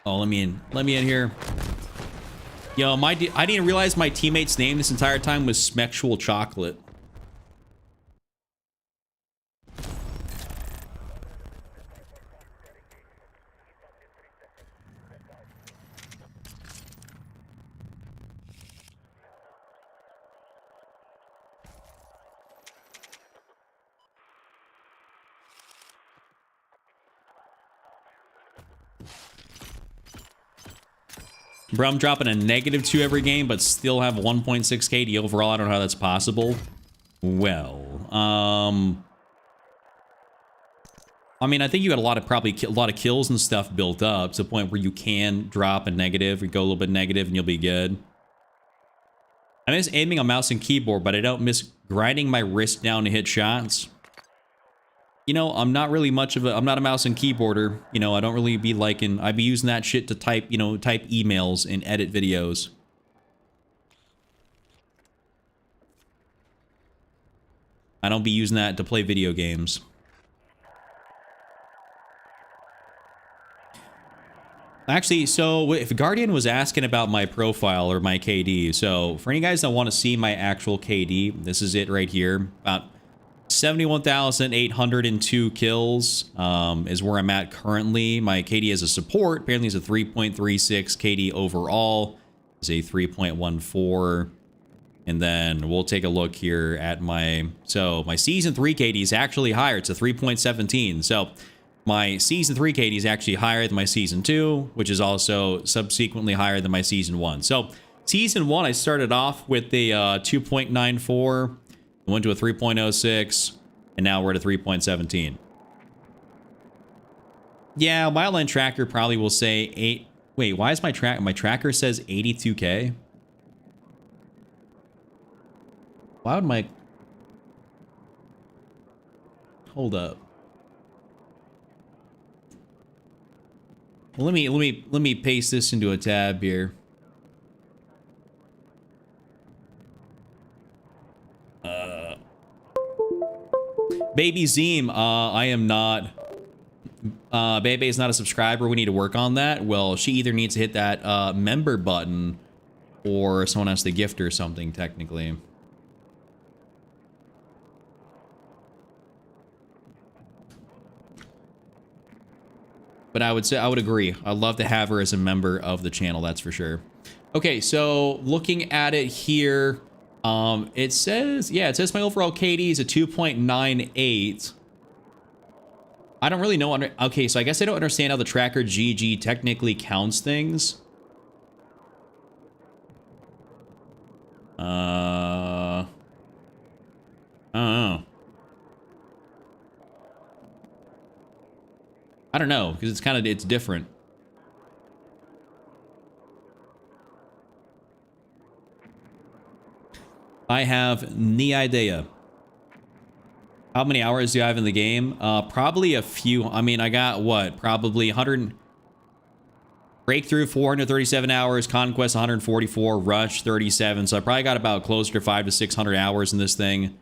Oh, let me in here. Yo, I didn't realize my teammate's name this entire time was Smexual Chocolate. Bro, I'm dropping a -2 every game, but still have 1.6 KD overall. I don't know how that's possible. Well, I mean, I think you got a lot of a lot of kills and stuff built up to the point where you can drop a negative or go a little bit negative and you'll be good. I miss aiming on mouse and keyboard, but I don't miss grinding my wrist down to hit shots. You know, I'm not really much of I'm not a mouse and keyboarder. You know, I don't really be liking, I'd be using that shit to type, you know, type emails and edit videos. I don't be using that to play video games. Actually, so if Guardian was asking about my profile or my KD, so for any guys that want to see my actual KD, this is it right here. About 71,802 kills is where I'm at currently. My KD as a support apparently is a 3.36. KD overall is a 3.14. And then we'll take a look here at my season 3 KD is actually higher. It's a 3.17. So my season 3 KD is actually higher than my season 2, which is also subsequently higher than my season 1. So season 1, I started off with the 2.94. Went to a 3.06, and now we're at a 3.17. Yeah, my online tracker probably will say 8. Wait, why is my tracker says 82K? Why would my... Hold up. Well, let me paste this into a tab here. Baby Zeem, I am not. Bebe is not a subscriber. We need to work on that. Well, she either needs to hit that member button or someone has to gift her something, technically. But I would say, I would agree. I'd love to have her as a member of the channel, that's for sure. Okay, so looking at it here, It says, yeah, it says my overall KD is a 2.98. I don't really know. Okay, so I guess I don't understand how the tracker GG technically counts things. I don't know. I don't know, because it's different. I have no idea. How many hours do I have in the game? Probably a few. I mean, I got what? Probably 100. Breakthrough 437 hours, Conquest 144, Rush 37. So I probably got about closer to 500 to 600 hours in this thing.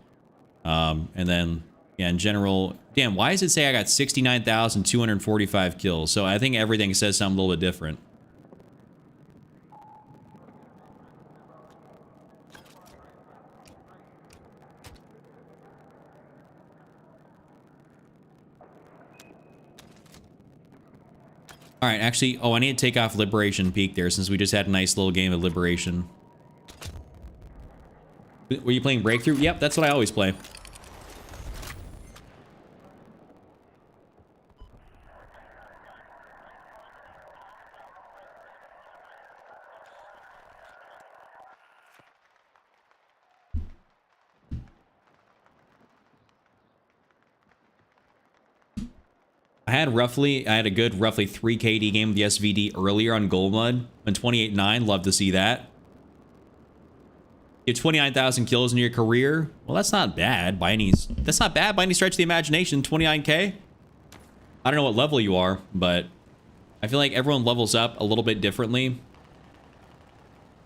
And then, yeah, in general, damn, why does it say I got 69,245 kills? So I think everything says something a little bit different. All right, actually, oh, I need to take off Liberation Peak there since we just had a nice little game of Liberation. Were you playing Breakthrough? Yep, that's what I always play. I had a good roughly 3 KD game with the SVD earlier on Gold Mud in 28.9. Love to see that. You have 29,000 kills in your career. Well, that's not bad by any stretch of the imagination. 29K. I don't know what level you are, but I feel like everyone levels up a little bit differently.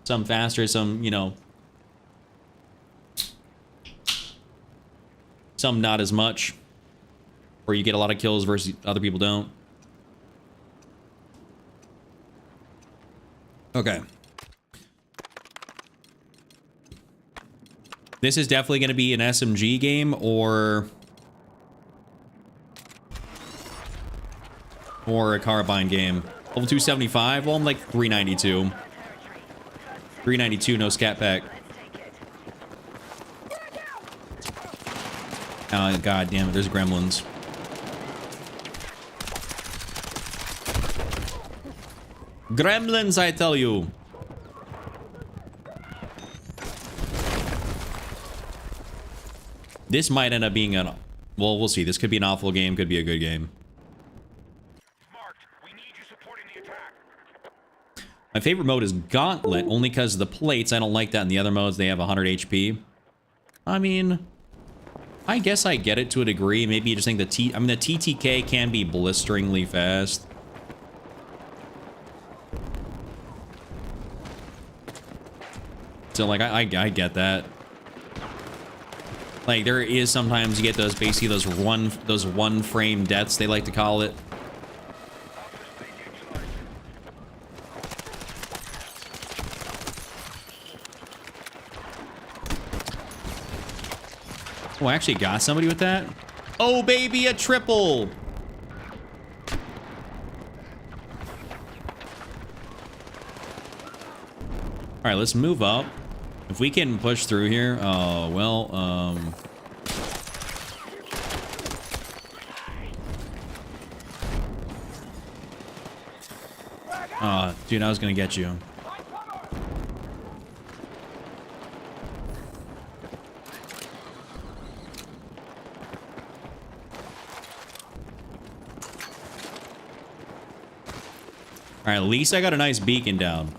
Some faster, some, you know, some not as much. Or you get a lot of kills versus other people don't. Okay. This is definitely going to be an SMG game or a carbine game. Level 275? Well, I'm like 392. 392, no scat pack. Oh, god damn it, there's gremlins. Gremlins, I tell you. This might end up being an... Well, we'll see. This could be an awful game, could be a good game. Marked. We need you supporting the attack. My favorite mode is Gauntlet, only because of the plates. I don't like that in the other modes. They have 100 HP. I mean, I guess I get it to a degree. Maybe you just think the TTK can be blisteringly fast. So, like, I get that. Like, there is sometimes you get those, basically, those one frame deaths, they like to call it. Oh, I actually got somebody with that. Oh, baby, a triple. All right, let's move up. If we can push through here, oh, well, oh, dude, I was gonna get you. All right, at least I got a nice beacon down.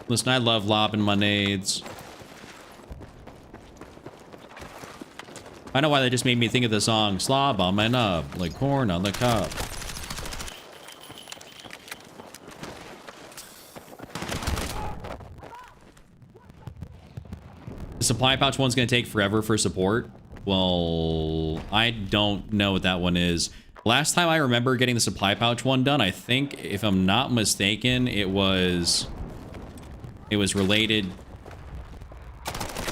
Listen, I love lobbing my nades. I know why that just made me think of the song Slob on my nub, like corn on the cob. The supply pouch one's gonna take forever for support. Well, I don't know what that one is. Last time I remember getting the supply pouch one done, I think, if I'm not mistaken, it was related.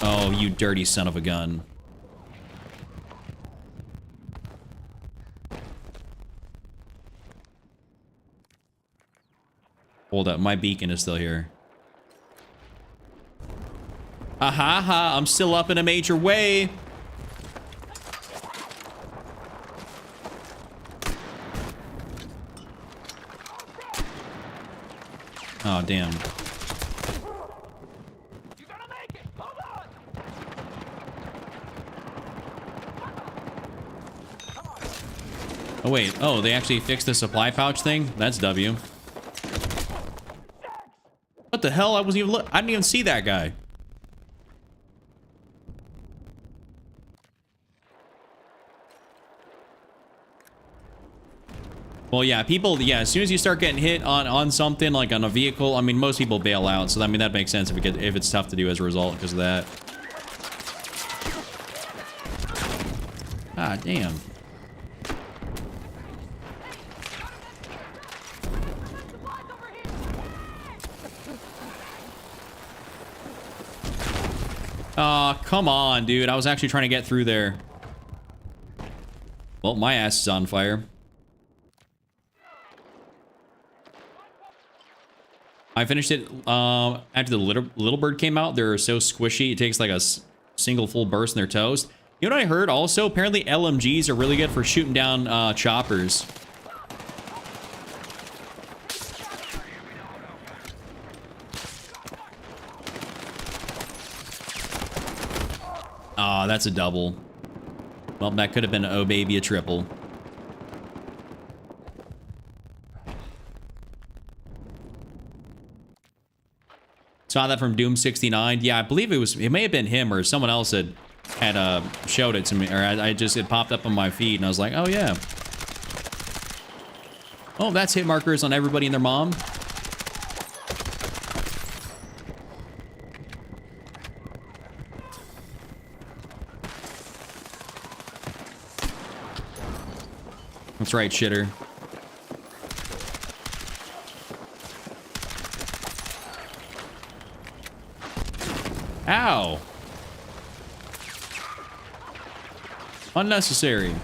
Oh, you dirty son of a gun. Hold up, my beacon is still here. Aha, ha, I'm still up in a major way. Oh, damn. You're gonna make it. Hold on. Oh, wait. Oh, they actually fixed the supply pouch thing? That's W. What the hell? I didn't even see that guy. Well, yeah, as soon as you start getting hit on something, like on a vehicle, I mean, most people bail out. So, I mean, that makes sense if it's tough to do as a result because of that. Ah, damn. Aw, come on, dude. I was actually trying to get through there. Well, my ass is on fire. I finished it after the little bird came out. They're so squishy. It takes like a single full burst in their toast. You know what I heard also? Apparently LMGs are really good for shooting down choppers. Ah, that's a double. Well, that could have been, oh baby, a triple. Saw that from Doom69. Yeah, I believe it may have been him or someone else had showed it to me, or it popped up on my feed and I was like, oh yeah. Oh, that's hit markers on everybody and their mom. That's right, shitter. Ow. Unnecessary.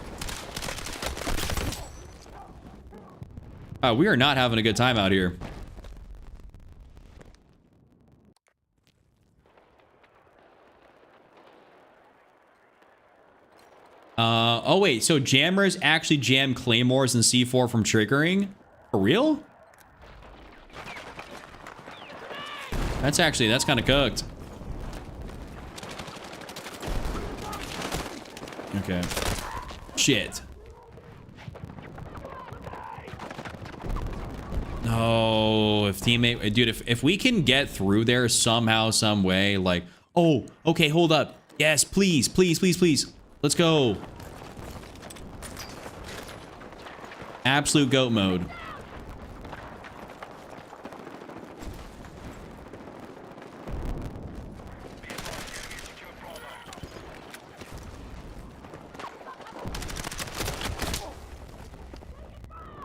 We are not having a good time out here. Oh wait, so jammers actually jam claymores and C4 from triggering? For real? That's kind of cooked. Okay. Shit. No, if we can get through there somehow, some way, like, oh, okay, hold up. Yes, please, please, please, please. Let's go. Absolute goat mode.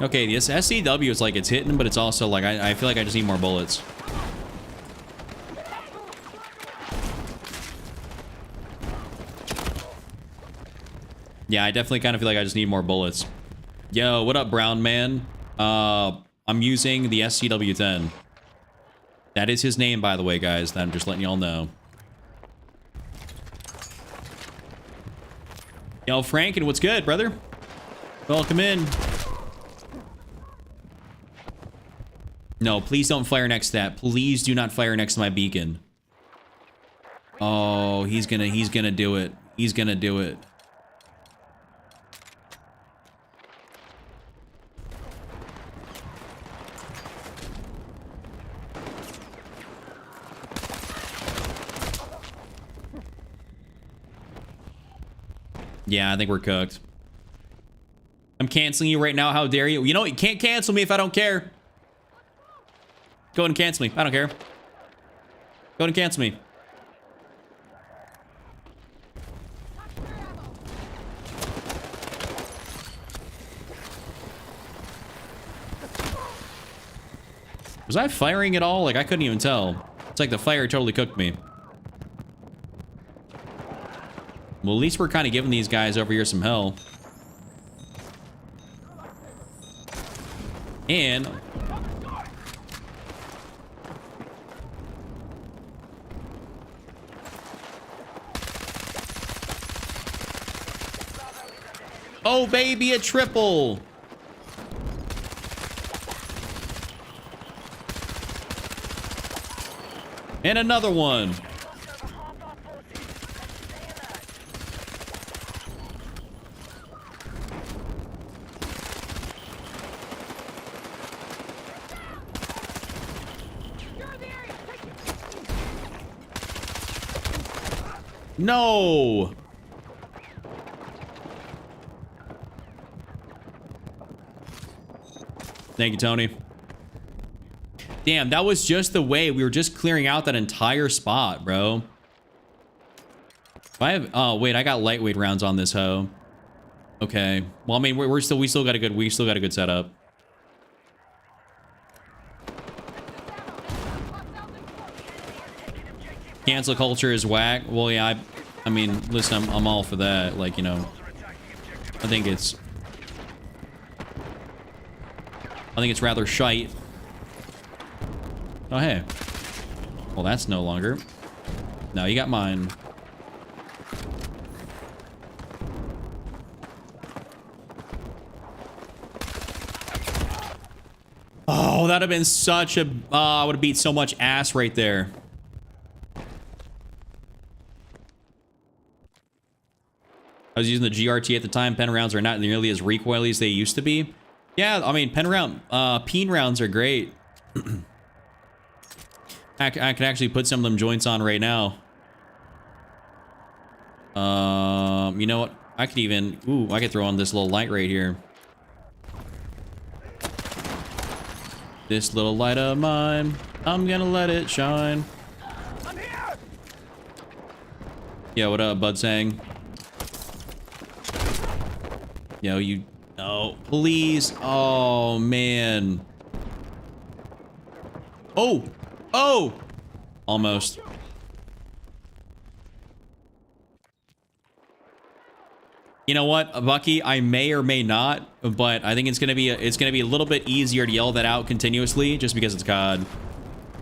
Okay, this SCW is like it's hitting, but it's also like I feel like I just need more bullets. Yeah, I definitely kind of feel like I just need more bullets. Yo, what up, brown man? I'm using the SCW-10. That is his name, by the way, guys. I'm just letting y'all know. Yo, Franken, what's good, brother? Welcome in. No, please don't fire next to that. Please do not fire next to my beacon. Oh, he's gonna do it. He's gonna do it. Yeah, I think we're cooked. I'm canceling you right now. How dare you? You know, you can't cancel me if I don't care. Go ahead and cancel me. I don't care. Go ahead and cancel me. Was I firing at all? Like, I couldn't even tell. It's like the fire totally cooked me. Well, at least we're kind of giving these guys over here some hell. And Oh, baby, a triple. And another one. No. Thank you, Tony. Damn, that was just the way. We were just clearing out that entire spot, bro. If I have, oh wait, I got lightweight rounds on this hoe. Okay. Well, I mean, we still got a good setup. Cancel culture is whack. Well, yeah, I mean, listen, I'm all for that. Like, you know, I think it's rather shite. Oh, hey. Well, that's no longer. No, you got mine. Oh, that'd have been such a... I would have beat so much ass right there. I was using the GRT at the time. Pen rounds are not nearly as recoily as they used to be. Yeah, I mean, peen rounds are great. I could actually put some of them joints on right now. You know what? I could even... Ooh, I could throw on this little light right here. This little light of mine, I'm gonna let it shine. I'm here. Yeah, what up, Bud Sang? Yo, you... No, please. Oh, man. Oh! Oh! Almost. You know what, Bucky? I may or may not, but I think it's gonna be a little bit easier to yell that out continuously, just because it's COD.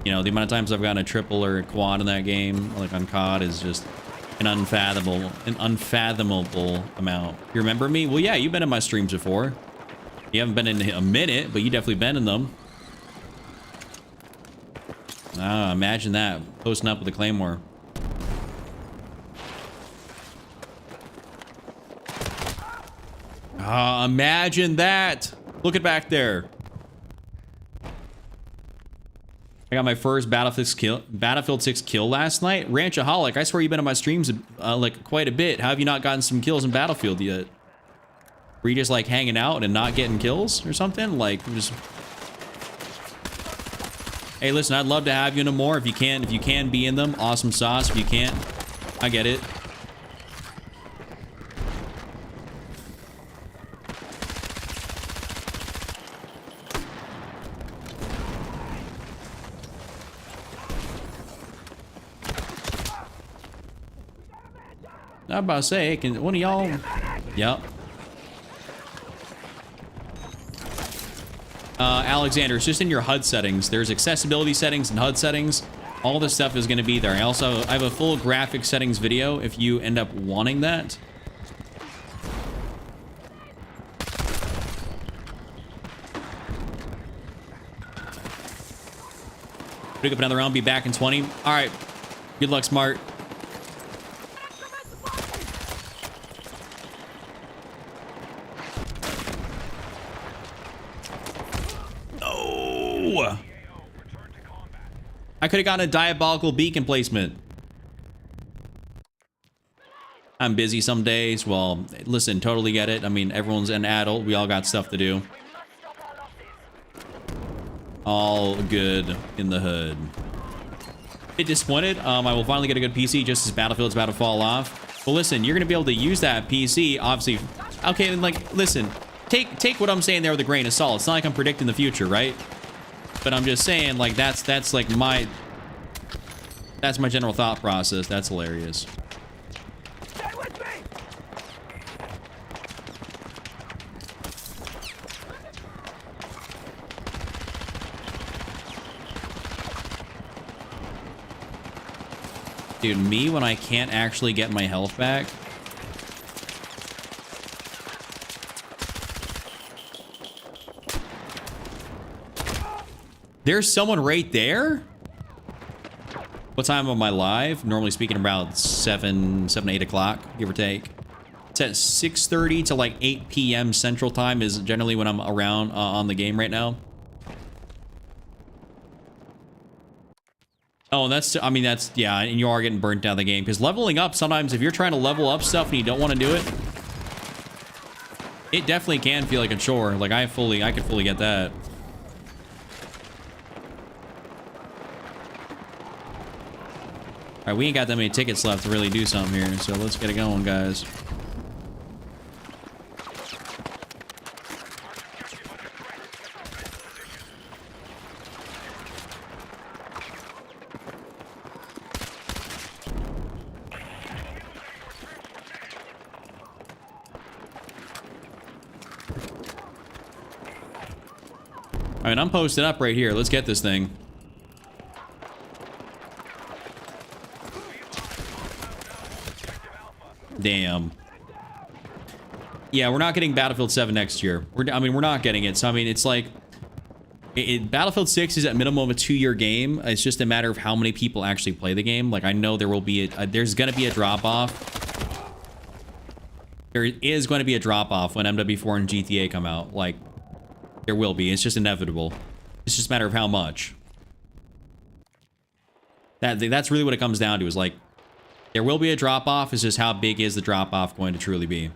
You know, the amount of times I've gotten a triple or a quad in that game, like on COD, is just an unfathomable amount. You remember me? Well, yeah, you've been in my streams before. You haven't been in a minute, but you definitely been in them. Ah, imagine that, posting up with a claymore. Imagine that. Look at back there. I got my first Battlefield 6 kill last night. Ranchaholic, I swear you've been on my streams like quite a bit. How have you not gotten some kills in Battlefield yet? Were you just like hanging out and not getting kills or something? Like just... Hey, listen, I'd love to have you in them more if you can be in them. Awesome sauce. If you can't, I get it. I'm about to say, can one of y'all... Yep. Alexander, it's just in your HUD settings. There's accessibility settings and HUD settings. All this stuff is going to be there. I have a full graphic settings video if you end up wanting that. Pick up another round, be back in 20. All right. Good luck, Smart. I could have gotten a diabolical beacon placement. I'm busy some days. Well, listen, totally get it. I mean, everyone's an adult. We all got stuff to do. All good in the hood. Bit disappointed. I will finally get a good PC just as Battlefield's about to fall off. But listen, you're going to be able to use that PC, obviously. Okay, and like, listen, take what I'm saying there with a grain of salt. It's not like I'm predicting the future, right? But I'm just saying, like, that's like my general thought process. That's hilarious. Stay with me. Dude, me when I can't actually get my health back. There's someone right there? What time am I live? Normally speaking, about 8 o'clock, give or take. It's at 6:30 to like 8 p.m. Central Time is generally when I'm around on the game right now. Oh, that's, I mean, that's, yeah, and you are getting burnt out of the game. Because leveling up, sometimes if you're trying to level up stuff and you don't want to do it, it definitely can feel like a chore. Like, I could fully get that. All right, we ain't got that many tickets left to really do something here, so let's get it going, guys. All right, I'm posted up right here. Let's get this thing. Damn. Yeah, we're not getting Battlefield 7 next year. I mean, we're not getting it. So, I mean, it's like... Battlefield 6 is at minimum a 2-year game. It's just a matter of how many people actually play the game. Like, I know there will be... there's going to be a drop-off. There is going to be a drop-off when MW4 and GTA come out. Like... There will be. It's just inevitable. It's just a matter of how much. That's really what it comes down to, is like, there will be a drop-off. It's just how big is the drop-off going to truly be.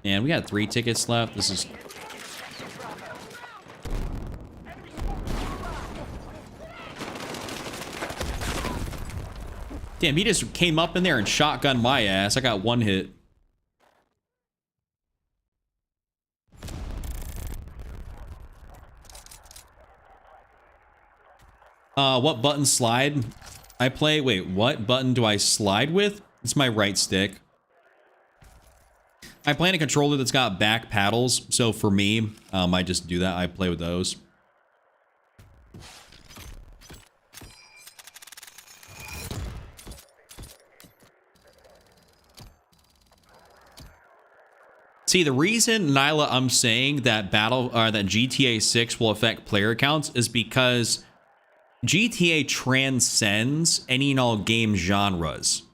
And we got 3 tickets left. This is... Damn, he just came up in there and shotgunned my ass. I got 1 hit. What button slide I play? Wait, what button do I slide with? It's my right stick. I play in a controller that's got back paddles, so for me, I just do that. I play with those. See, the reason, Nyla, I'm saying that that GTA 6 will affect player counts is because GTA transcends any and all game genres.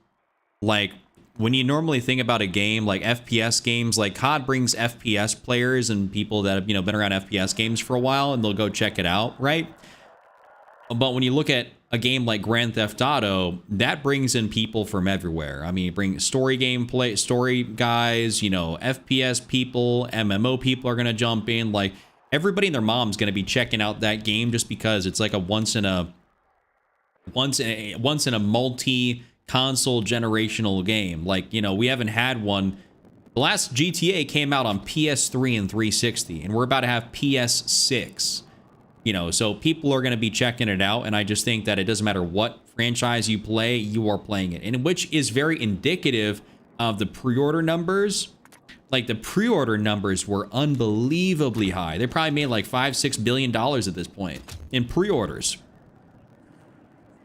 Like, when you normally think about a game like FPS games, like COD brings FPS players and people that have, you know, been around FPS games for a while, and they'll go check it out, right? But when you look at a game like Grand Theft Auto, that brings in people from everywhere. I mean, bring story gameplay, story guys, you know, FPS people, MMO people are going to jump in. Like, everybody and their mom's going to be checking out that game just because it's like a once in a multi-console generational game. Like, you know, we haven't had one. The last GTA came out on PS3 and 360, and we're about to have PS6. You know, so people are going to be checking it out, and I just think that it doesn't matter what franchise you play, you are playing it. And which is very indicative of the pre-order numbers. Like, the pre-order numbers were unbelievably high. They probably made like $5-6 billion at this point in pre-orders.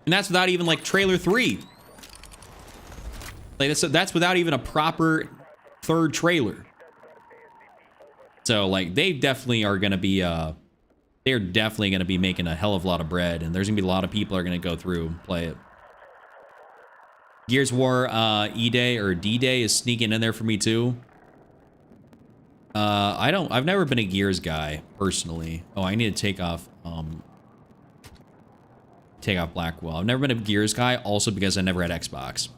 And that's without even like trailer 3. Like, that's without even a proper third trailer. So, like, they definitely are going to be, they're definitely going to be making a hell of a lot of bread. And there's going to be a lot of people are going to go through and play it. Gears of War E-Day or D-Day is sneaking in there for me too. I've never been a Gears guy personally. Oh, I need to take off Blackwell. I've never been a Gears guy, also because I never had Xbox.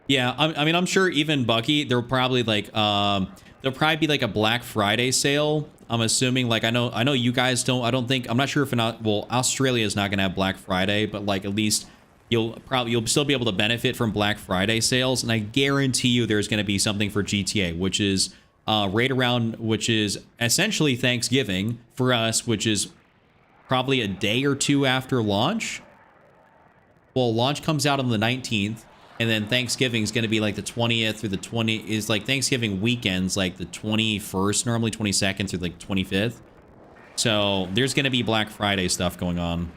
Yeah, I mean, I'm sure even Bucky, there'll probably like there'll probably be like a Black Friday sale. I'm assuming, like, I know you guys don't, I'm not sure if not, well, Australia is not going to have Black Friday, but like at least you'll still be able to benefit from Black Friday sales. And I guarantee you there's going to be something for GTA, which is right around, which is essentially Thanksgiving for us, which is probably a day or two after launch. Well, launch comes out on the 19th. And then Thanksgiving is going to be like the 20th through the 20th, is like Thanksgiving weekends, like the 21st, normally 22nd through like 25th. So there's going to be Black Friday stuff going on.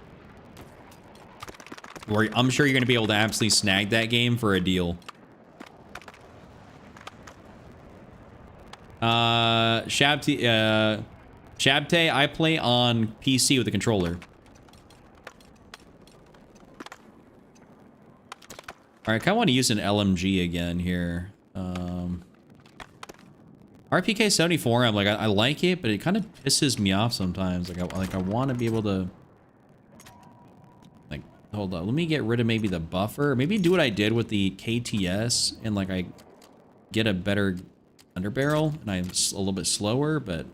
Where I'm sure you're going to be able to absolutely snag that game for a deal. Shabte, I play on PC with a controller. All right, I kind of want to use an LMG again here. RPK 74. I'm like, I like it, but it kind of pisses me off sometimes. Like I want to be able to. Like, hold on. Let me get rid of maybe the buffer. Maybe do what I did with the KTS and like I get a better underbarrel and I'm a little bit slower, but.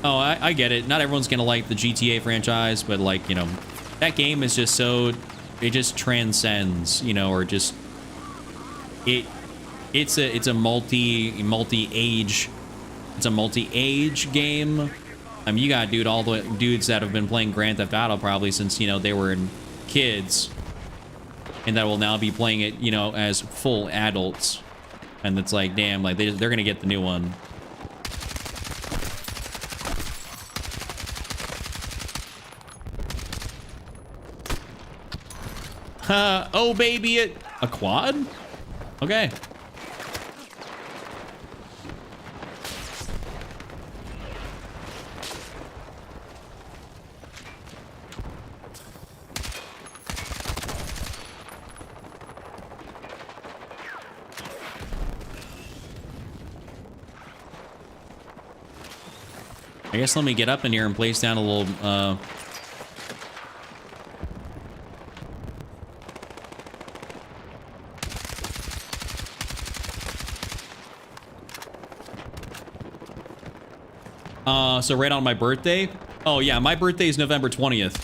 Oh, I get it. Not everyone's gonna like the GTA franchise, but like, you know, that game is just so, it just transcends, you know, or just it's a multi-age game. I mean, you got all the dudes that have been playing Grand Theft Auto probably since, you know, they were kids, and that will now be playing it, you know, as full adults, and it's like, damn, like they're gonna get the new one. Oh baby, a quad? Okay. I guess let me get up in here and place down a little, so right on my birthday. Oh yeah, my birthday is November 20th.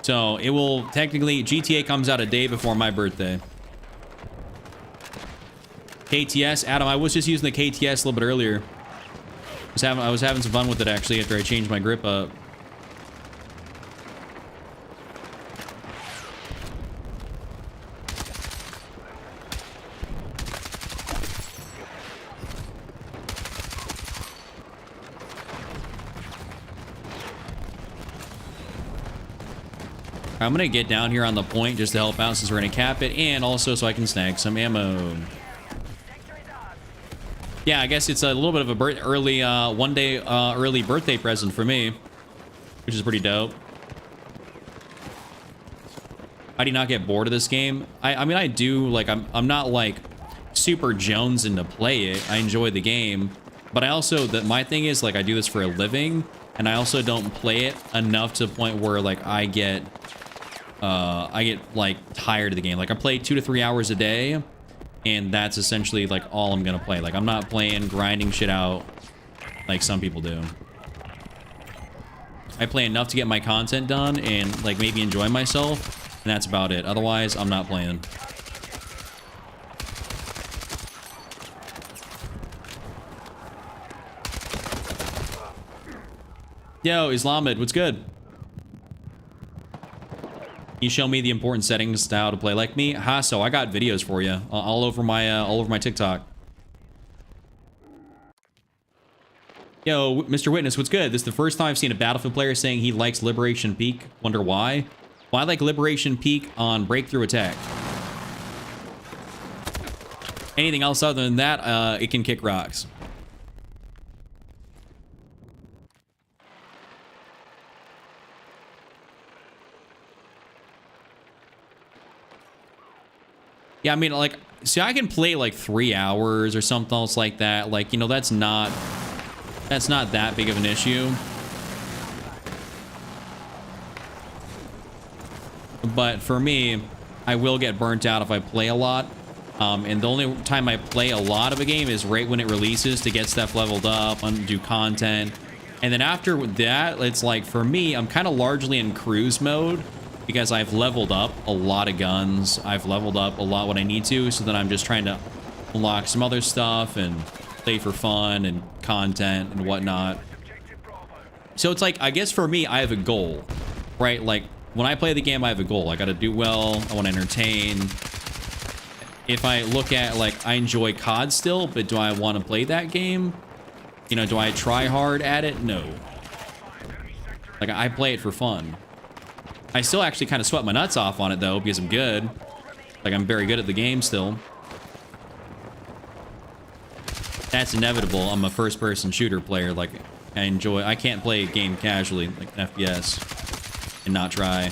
So it will technically, GTA comes out a day before my birthday. KTS, Adam, I was just using the KTS a little bit earlier. I was having some fun with it actually after I changed my grip up. I'm gonna get down here on the point just to help out since we're gonna cap it, and also so I can snag some ammo. Yeah, I guess it's a little bit of a early, one day early birthday present for me, which is pretty dope. How do you not get bored of this game? I mean, I do. Like, I'm not like super jonesing to play it. I enjoy the game, but I also, my thing is like I do this for a living, and I also don't play it enough to the point where like I get like tired of the game. Like I play 2 to 3 hours a day, and that's essentially like all I'm gonna play. Like I'm not playing grinding shit out like some people do. I play enough to get my content done and like maybe enjoy myself, and that's about it. Otherwise, I'm not playing. Yo, Islamid, what's good? You show me the important settings to how to play like me. So I got videos for you all over my TikTok. Yo, Mr. Witness, what's good? This is the first time I've seen a Battlefield player saying he likes Liberation Peak. Wonder why? Well, I like Liberation Peak on Breakthrough Attack. Anything else other than that, it can kick rocks. Yeah, I mean, like, see, I can play like 3 hours or something else like that. Like, you know, that's not that big of an issue. But for me, I will get burnt out if I play a lot. And the only time I play a lot of a game is right when it releases to get stuff leveled up and do content. And then after that, it's like, for me, I'm kind of largely in cruise mode, because I've leveled up a lot of guns. I've leveled up a lot what I need to, so then I'm just trying to unlock some other stuff and play for fun and content and whatnot. So it's like, I guess for me, I have a goal, right? Like, when I play the game, I have a goal. I gotta do well, I want to entertain. if I look at, like, I enjoy COD still, but do I want to play that game? You know, do I try hard at it? No. Like, I play it for fun. I still actually kind of sweat my nuts off on it, though, because I'm good. Like, I'm very good at the game still. That's inevitable. I'm a first-person shooter player. Like, I can't play a game casually, like an FPS, and not try.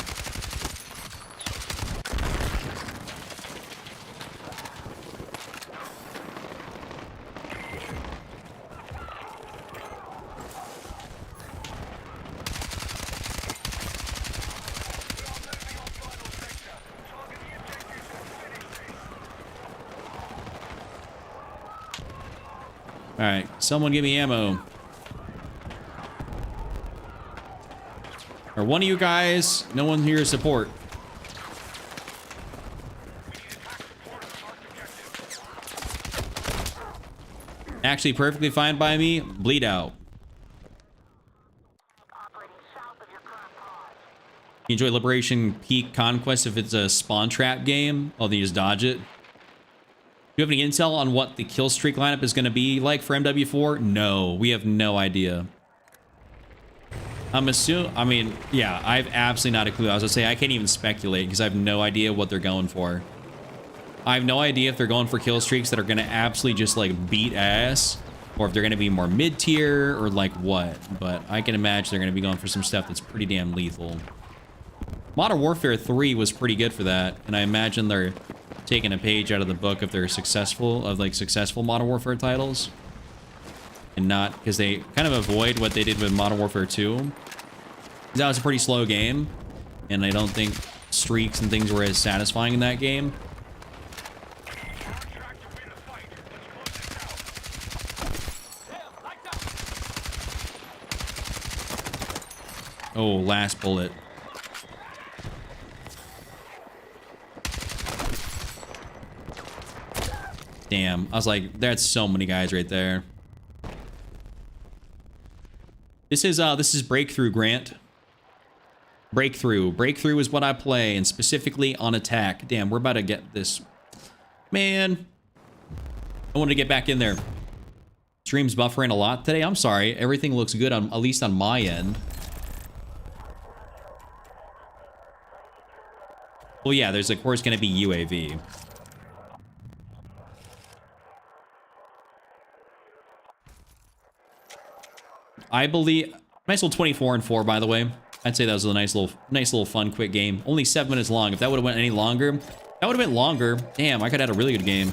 All right, someone give me ammo. Or one of you guys, no one here to support. Actually, perfectly fine by me. Bleed out. You enjoy Liberation Peak Conquest if it's a spawn trap game? Oh, then you just dodge it. Do you have any intel on what the kill streak lineup is going to be like for MW4? No, we have no idea. I'm assuming, I mean, yeah, I have absolutely not a clue. I was going to say, I can't even speculate because I have no idea what they're going for. I have no idea if they're going for kill streaks that are going to absolutely just like beat ass, or if they're going to be more mid-tier or like what. But I can imagine they're going to be going for some stuff that's pretty damn lethal. Modern Warfare 3 was pretty good for that, and I imagine they're taking a page out of the book if they're successful, of like successful Modern Warfare titles, and not because they kind of avoid what they did with Modern Warfare 2. Because that was a pretty slow game, and I don't think streaks and things were as satisfying in that game. Oh, last bullet. Damn, I was like, that's so many guys right there. This is Breakthrough, Grant. Breakthrough. Breakthrough is what I play, and specifically on attack. Damn, we're about to get this. Man. I wanted to get back in there. Stream's buffering a lot today. I'm sorry. Everything looks good, on, at least on my end. Well, yeah, there's of course going to be UAV. I believe nice little 24 and 4, by the way. I'd say that was a nice little fun quick game. Only 7 minutes long. If that would have went any longer, that would have been longer. Damn, I could have had a really good game.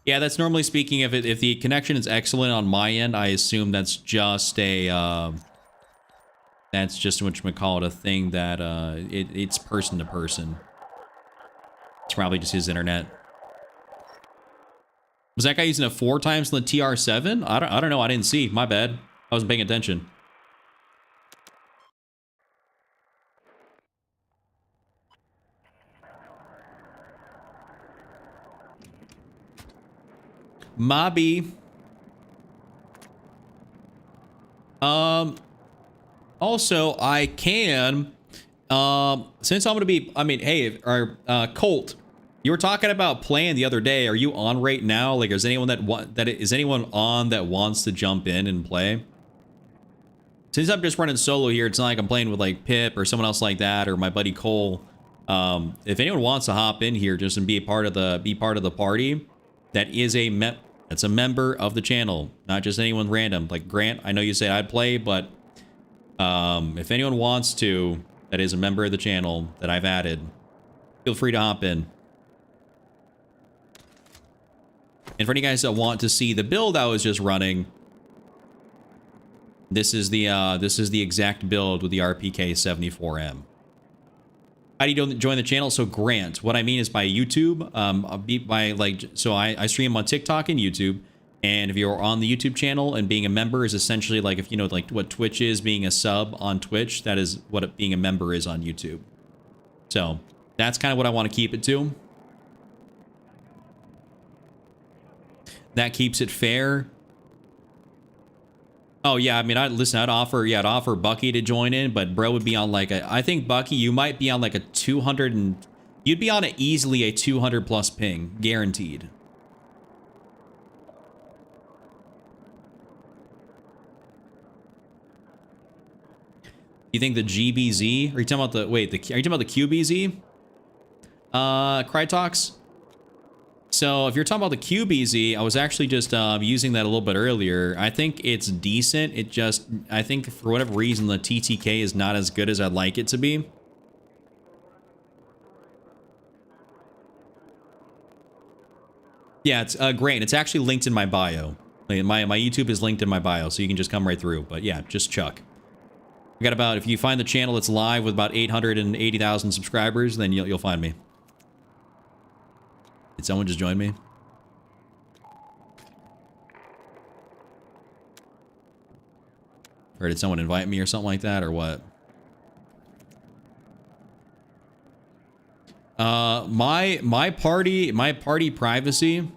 Yeah, that's normally speaking. If the connection is excellent on my end, I assume that's just a that's just whatchamacallit, a thing that it's person to person. It's probably just his internet. Was that guy using it 4 times in the TR7? I don't know. I didn't see. My bad. I wasn't paying attention. Mobby. Also, I can, since I'm gonna be, I mean, hey, Colt, you were talking about playing the other day. Are you on right now? Like, is anyone is anyone on that wants to jump in and play? Since I'm just running solo here, it's not like I'm playing with like Pip or someone else like that, or my buddy Cole. If anyone wants to hop in here just and be part of the party, that is that's a member of the channel, not just anyone random. Like Grant, I know you say I'd play, but if anyone wants to, that is a member of the channel that I've added, feel free to hop in. And for any guys that want to see the build I was just running, this is the exact build with the RPK 74M. How do you join the channel? So Grant, what I mean is by YouTube, I stream on TikTok and YouTube. And if you're on the YouTube channel, and being a member is essentially like, if you know, like what Twitch is, being a sub on Twitch, that is what being a member is on YouTube. So that's kind of what I want to keep it to. That keeps it fair. Oh yeah, I mean, I'd offer Bucky to join in, but bro would be on like I think Bucky, you might be on like a 200 and You'd be on easily a 200 plus ping, guaranteed. You think the GBZ? Are you talking about the are you talking about the QBZ? Crytox? So if you're talking about the QBZ, I was actually just using that a little bit earlier. I think it's decent. I think for whatever reason, the TTK is not as good as I'd like it to be. Yeah, it's great. It's actually linked in my bio. Like, my YouTube is linked in my bio, so you can just come right through. But yeah, just Chuck. We got about, if you find the channel that's live with about 880,000 subscribers, then you'll find me. Did someone just join me? Or did someone invite me or something like that, or what? My party privacy.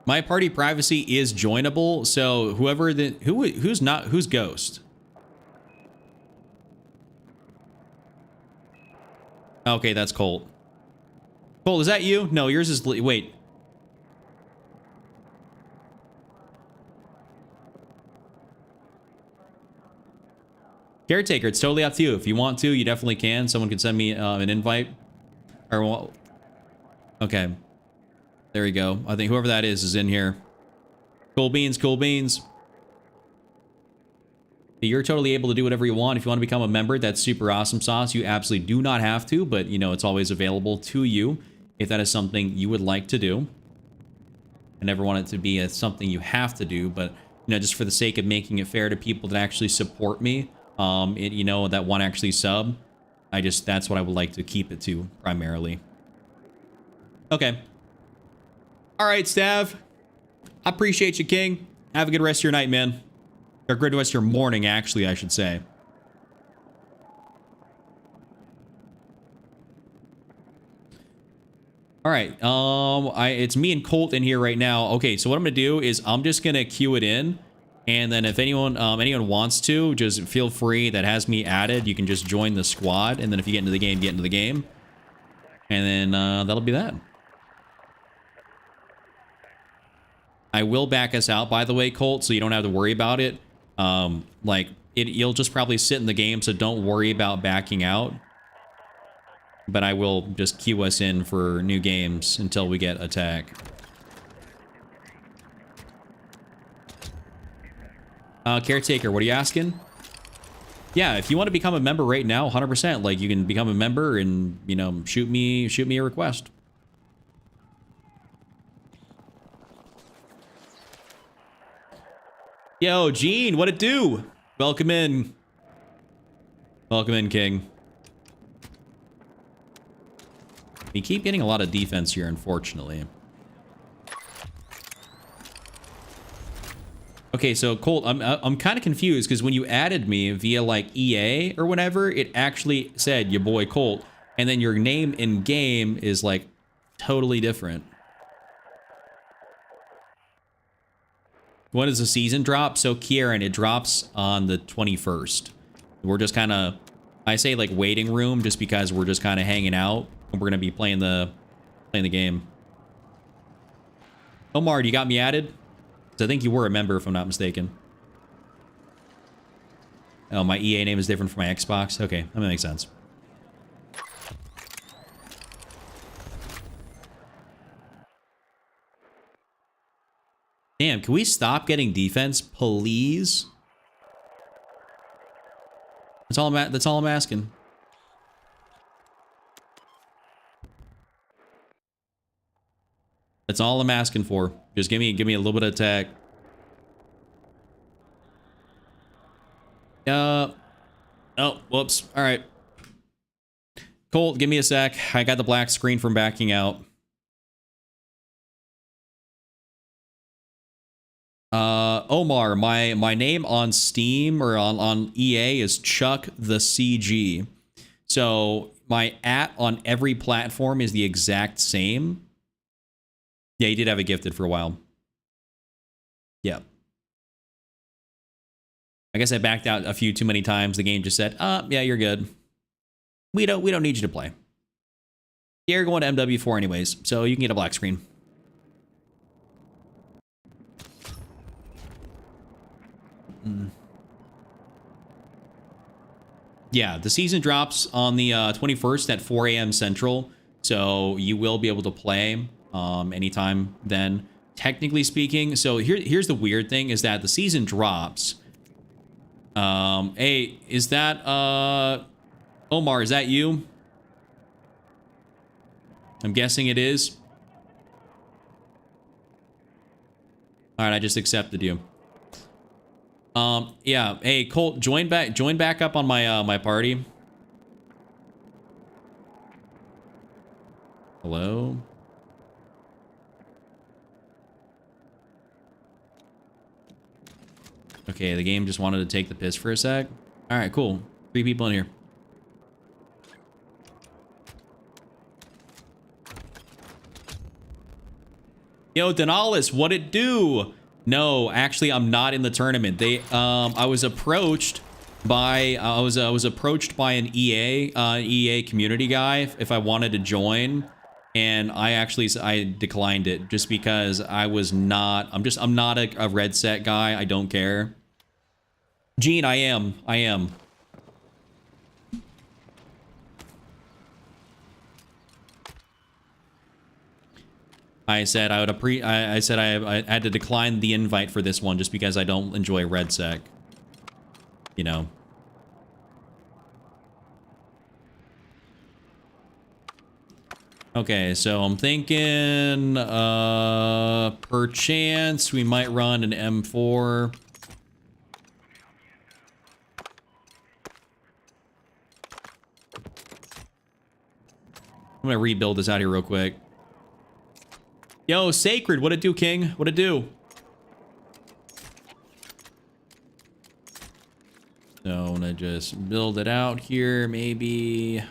My party privacy is joinable, so who's Ghost? Okay, that's Colt. Colt, is that you? No, yours is... Wait. Caretaker, it's totally up to you. If you want to, you definitely can. Someone can send me an invite. Or... Okay. There we go. I think whoever that is in here. Cool beans, cool beans. You're totally able to do whatever you want. If you want to become a member, that's super awesome sauce. You absolutely do not have to, but you know, it's always available to you if that is something you would like to do. I never want it to be something you have to do, but you know, just for the sake of making it fair to people that actually support me, you know, that want to actually sub, that's what I would like to keep it to primarily. Okay. All right, Stav. I appreciate you, King. Have a good rest of your night, man. Or good rest of your morning, actually, I should say. All right. It's me and Colt in here right now. Okay, so what I'm gonna do is I'm just gonna queue it in, and then if anyone wants to, just feel free. That has me added. You can just join the squad, and then if you get into the game, get into the game, and then that'll be that. I will back us out, by the way, Colt, so you don't have to worry about it. You'll just probably sit in the game, so don't worry about backing out. But I will just queue us in for new games until we get attack. Caretaker, what are you asking? Yeah, if you want to become a member right now, 100%. Like, you can become a member and, you know, shoot me a request. Yo, Gene, what it do? Welcome in. Welcome in, King. We keep getting a lot of defense here, unfortunately. Okay, so Colt, I'm kind of confused because when you added me via like EA or whatever, it actually said your boy Colt, and then your name in game is like totally different. When does the season drop? So Kieran, it drops on the 21st. We're just kind of, I say like waiting room, just because we're just kind of hanging out, and we're gonna be playing the game. Omar, you got me added? I think you were a member, if I'm not mistaken. Oh, my EA name is different from my Xbox. Okay, that makes sense. Damn, can we stop getting defense, please? That's all I'm asking. That's all I'm asking for. Just give me a little bit of attack. Oh, whoops. All right. Colt, give me a sec. I got the black screen from backing out. Omar, my name on Steam or on EA is Chuck the CG. So my @ on every platform is the exact same. Yeah, you did have it gifted for a while. Yeah. I guess I backed out a few too many times. The game just said, yeah, you're good. We don't need you to play. You're going to MW4 anyways, so you can get a black screen. Yeah, the season drops on the 21st at 4 a.m. Central, so you will be able to play anytime then, technically speaking. So here's the weird thing is that the season drops. Hey, is that Omar, is that you? I'm guessing it is. All right, I just accepted you. Yeah. Hey, Colt, join back up on my my party. Hello. Okay, the game just wanted to take the piss for a sec. All right, cool. 3 people in here. Yo, Denalis, what it do? No, actually, I'm not in the tournament. I was approached by I was approached by an EA community guy if I wanted to join, and I declined it just because I'm not a red set guy. I don't care. Gene, I am. I said I had to decline the invite for this one just because I don't enjoy red sec. You know. Okay, so I'm thinking perchance we might run an M4. I'm gonna rebuild this out here real quick. Yo, Sacred, what it do, King? What it do? So I'm gonna just build it out here, maybe.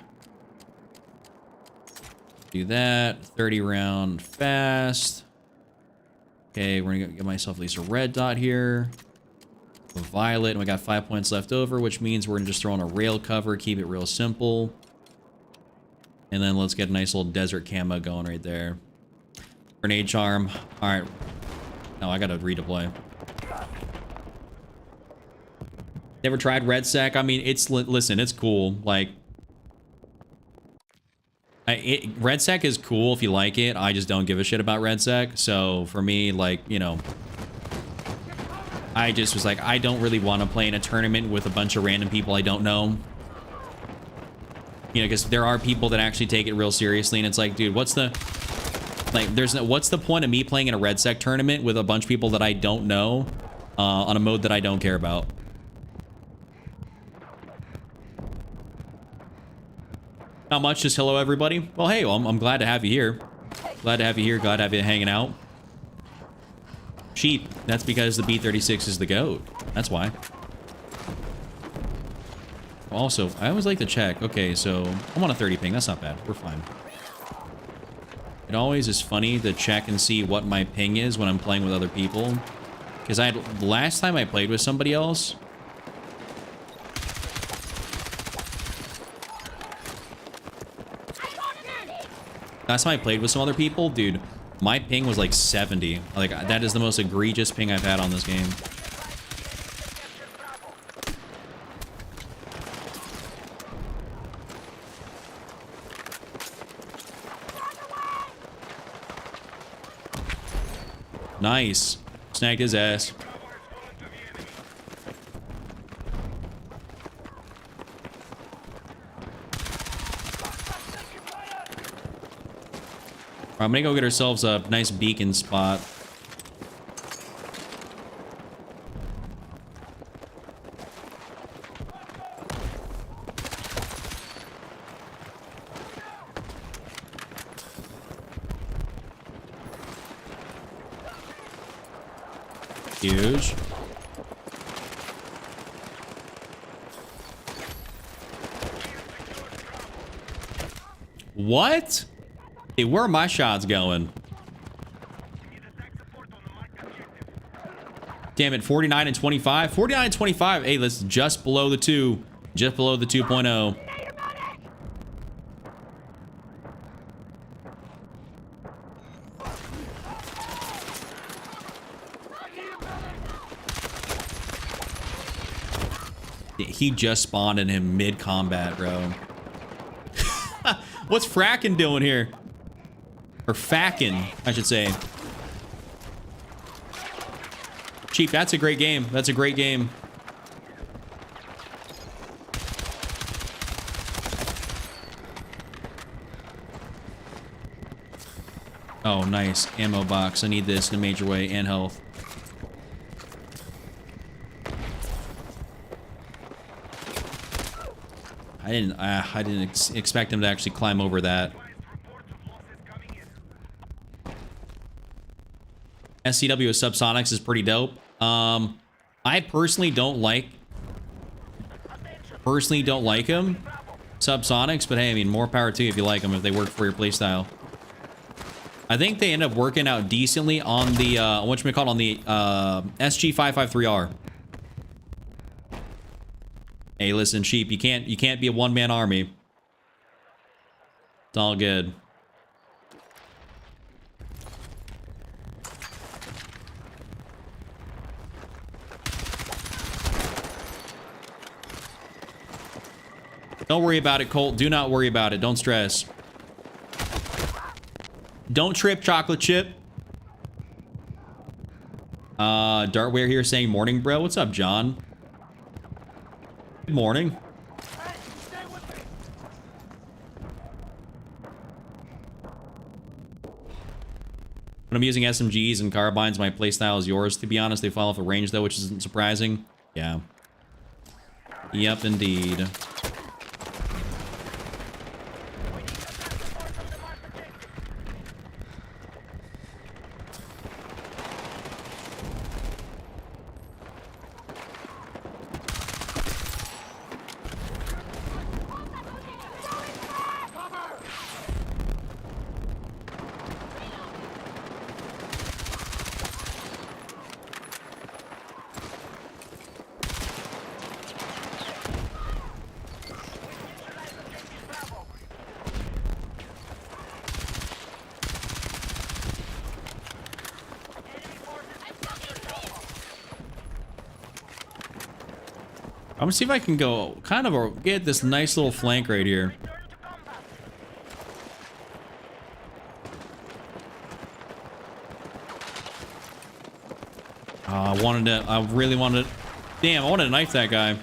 Do that. 30 round fast. Okay, we're gonna get myself at least a red dot here. A violet, and we got 5 points left over, which means we're gonna just throw in a rail cover, keep it real simple. And then let's get a nice little desert camo going right there. Grenade charm. All right. No, I gotta redeploy. Never tried red sec. I mean, listen, it's cool. Like, red sec is cool if you like it. I just don't give a shit about red sec. So for me, like, you know, I just was like, I don't really want to play in a tournament with a bunch of random people I don't know. You know, because there are people that actually take it real seriously, and it's like, dude, what's the point of me playing in a red sec tournament with a bunch of people that I don't know on a mode that I don't care about? Not much, just hello everybody. Well, hey, I'm glad to have you here. Glad to have you here, glad to have you hanging out. Sheep, that's because the B36 is the GOAT. That's why. Also, I always like to check. Okay, so I'm on a 30 ping, that's not bad, we're fine. It always is funny to check and see what my ping is when I'm playing with other people. Because last time I played with somebody else... Last time I played with some other people, dude, my ping was like 70. Like, that is the most egregious ping I've had on this game. Nice. Snagged his ass. I'm gonna go get ourselves a nice beacon spot. Huge. What? Hey, where are my shots going? Damn it, 49 and 25. 49 and 25. Hey, let's just below the 2. Just below the 2.0. He just spawned in him mid-combat, bro. What's Frackin' doing here? Or Fackin', I should say. Chief, that's a great game. That's a great game. Oh, nice. Ammo box. I need this in a major way, and health. I didn't expect him to actually climb over that. SCW with subsonics is pretty dope. I personally don't like him, subsonics, but hey, I mean, more power to you if you like them, if they work for your playstyle. I think they end up working out decently on the whatchamacallit, on the SG553R. Hey, listen, Sheep, you can't be a one-man army. It's all good. Don't worry about it, Colt. Do not worry about it. Don't stress. Don't trip, Chocolate Chip. Dartware here saying morning, bro. What's up, John? Good morning. When I'm using SMGs and carbines, my playstyle is yours. To be honest, they fall off the range, though, which isn't surprising. Yeah. Yep, indeed. I'm gonna see if I can go kind of get this nice little flank right here. I really wanted to, damn, I wanted to knife that guy. I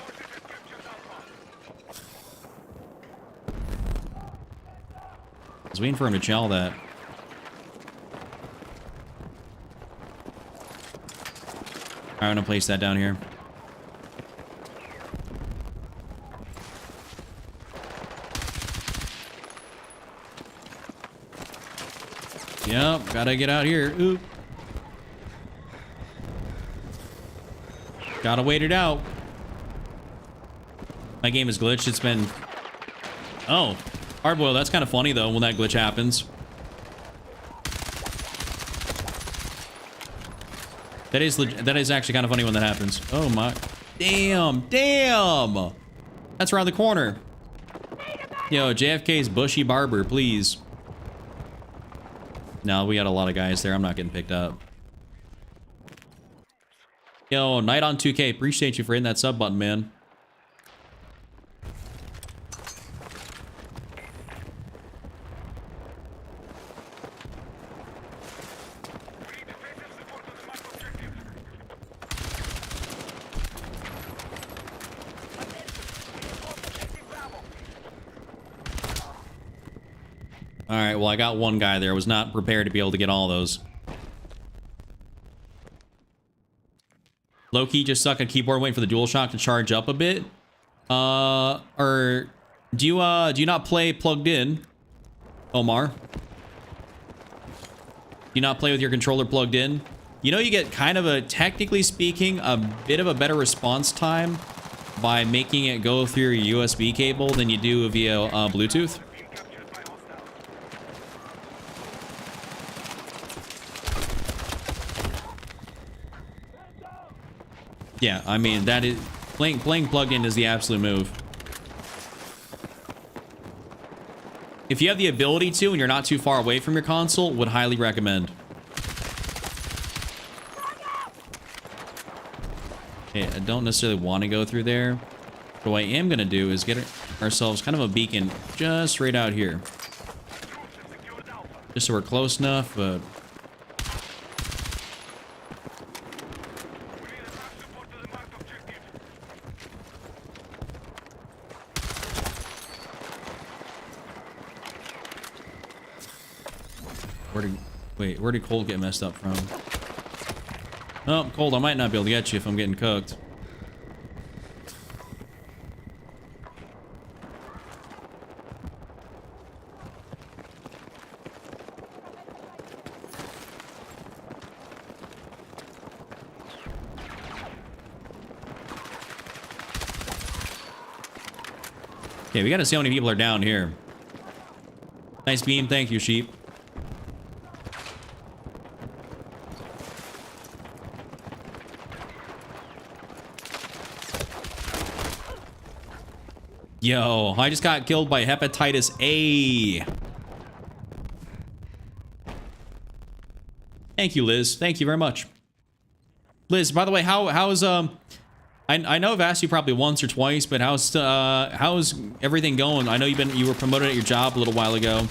was waiting for him to chow that. Alright, I'm gonna place that down here. Yep, gotta get out here. Oop. Gotta wait it out. My game is glitched. It's been... Oh. Hardboil, that's kind of funny, though, when that glitch happens. That is actually kind of funny when that happens. Oh, my... Damn! Damn! That's around the corner. Yo, JFK's Bushy Barber, please. No, we got a lot of guys there. I'm not getting picked up. Yo, Night on 2K. Appreciate you for hitting that sub button, man. Alright, well, I got one guy there. I was not prepared to be able to get all those. Low-key just suck at keyboard waiting for the DualShock to charge up a bit. Or do you not play plugged in, Omar? Do you not play with your controller plugged in? You know, you get kind of a, technically speaking, a bit of a better response time by making it go through your USB cable than you do via Bluetooth. Yeah, I mean, that is... Playing plugged in is the absolute move. If you have the ability to and you're not too far away from your console, would highly recommend. Okay, I don't necessarily want to go through there. So what I am going to do is get ourselves kind of a beacon just right out here. Just so we're close enough, but... where did Cold get messed up from? Oh, Cold, I might not be able to get you if I'm getting cooked. Okay, we gotta see how many people are down here. Nice beam, thank you, sheep. Yo, I just got killed by hepatitis A. Thank you, Liz. Thank you very much. Liz, by the way, how's I know I've asked you probably once or twice, but how's everything going? I know you were promoted at your job a little while ago.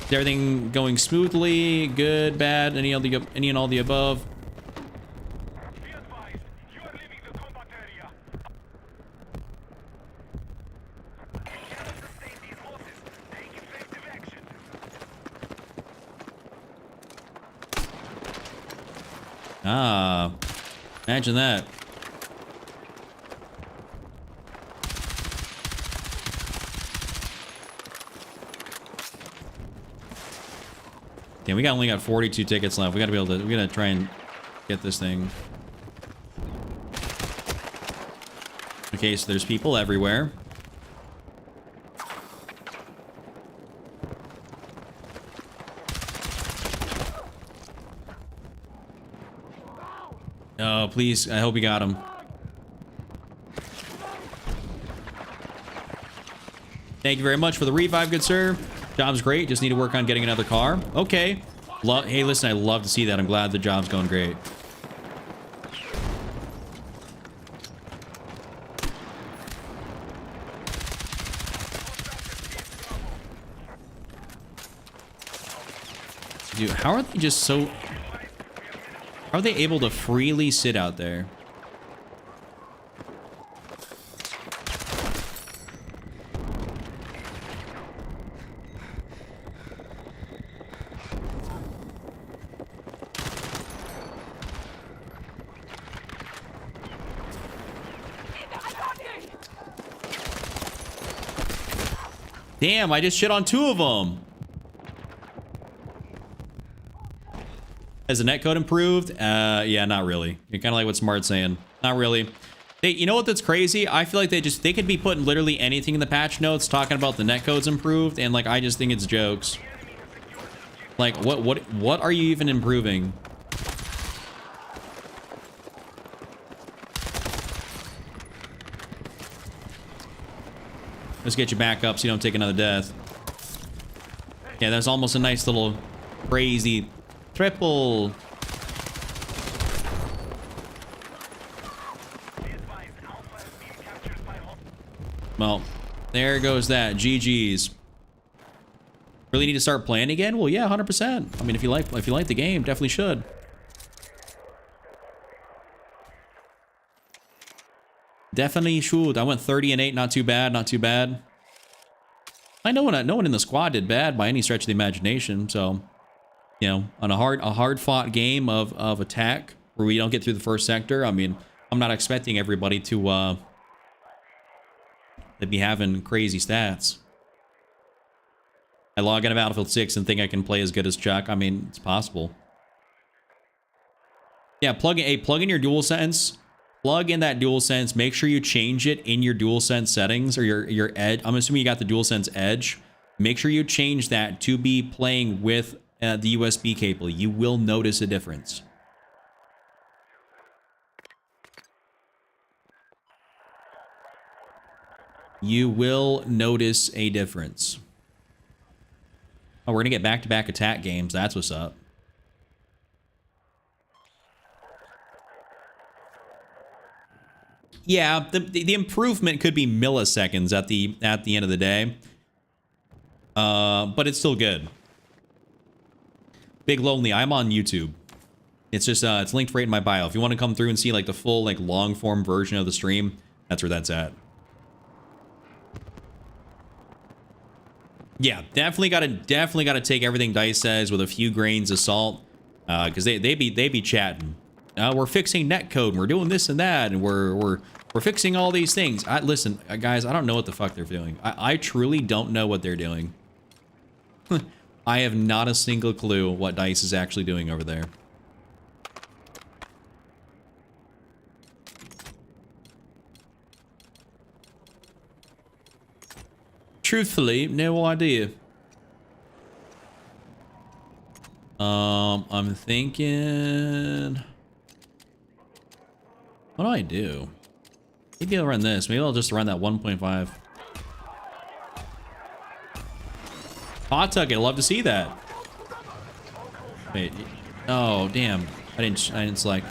Is everything going smoothly? Good, bad, any and all the above? Be advised, you are leaving the combat area. We cannot sustain these losses. Take effective action. Ah, imagine that. Yeah, we only got 42 tickets left. We gotta try and get this thing. Okay, so there's people everywhere. Oh, please. I hope we got him. Thank you very much for the revive, good sir. Job's great. Just need to work on getting another car. Okay. Hey, listen, I love to see that. I'm glad the job's going great. Dude, how are they just so... How are they able to freely sit out there? Damn, I just shit on 2 of them. Has the netcode improved? Yeah, not really. You're kind of like what Smart's saying. Not really. You know what that's crazy? I feel like they could be putting literally anything in the patch notes talking about the netcode's improved, and like I just think it's jokes. Like what are you even improving? Let's get you back up so you don't take another death. Yeah, that's almost a nice little crazy triple. Well, there goes that. GG's. Really need to start playing again? Well, yeah, 100%. I mean, if you like the game, definitely should. Definitely should. I went 30-8, not too bad, not too bad. No one in the squad did bad by any stretch of the imagination. So, you know, on a hard fought game of attack where we don't get through the first sector. I mean, I'm not expecting everybody to be having crazy stats. I log into Battlefield 6 and think I can play as good as Chuck. I mean, it's possible. Yeah, plug in your DualSense. Plug in that DualSense. Make sure you change it in your DualSense settings or your Edge. I'm assuming you got the DualSense Edge. Make sure you change that to be playing with the USB cable. You will notice a difference. You will notice a difference. Oh, we're gonna get back-to-back attack games. That's what's up. Yeah, the improvement could be milliseconds at the end of the day. But it's still good. Big Lonely, I'm on YouTube. It's just it's linked right in my bio. If you want to come through and see like the full like long form version of the stream, that's where that's at. Yeah, definitely gotta take everything Dice says with a few grains of salt, because they be chatting. We're fixing netcode, and we're doing this and that, and we're fixing all these things. Listen, guys, I don't know what the fuck they're doing. I truly don't know what they're doing. I have not a single clue what Dice is actually doing over there. Truthfully, no idea. I'm thinking... What do I do? Maybe I'll run this. Maybe I'll just run that 1.5. Hot Tuck, I'd love to see that. Wait. Oh, damn. I didn't select.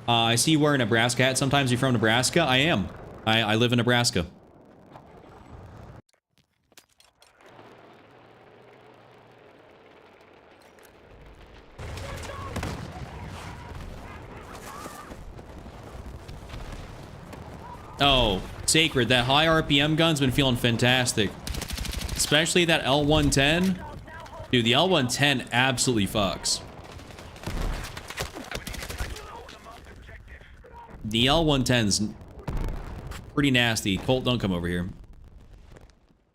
I see you wear a Nebraska hat. Sometimes you're from Nebraska? I am. I live in Nebraska. Oh, Sacred, that high RPM gun's been feeling fantastic. Especially that L110. Dude, the L110 absolutely fucks. The L110's pretty nasty. Colt, don't come over here.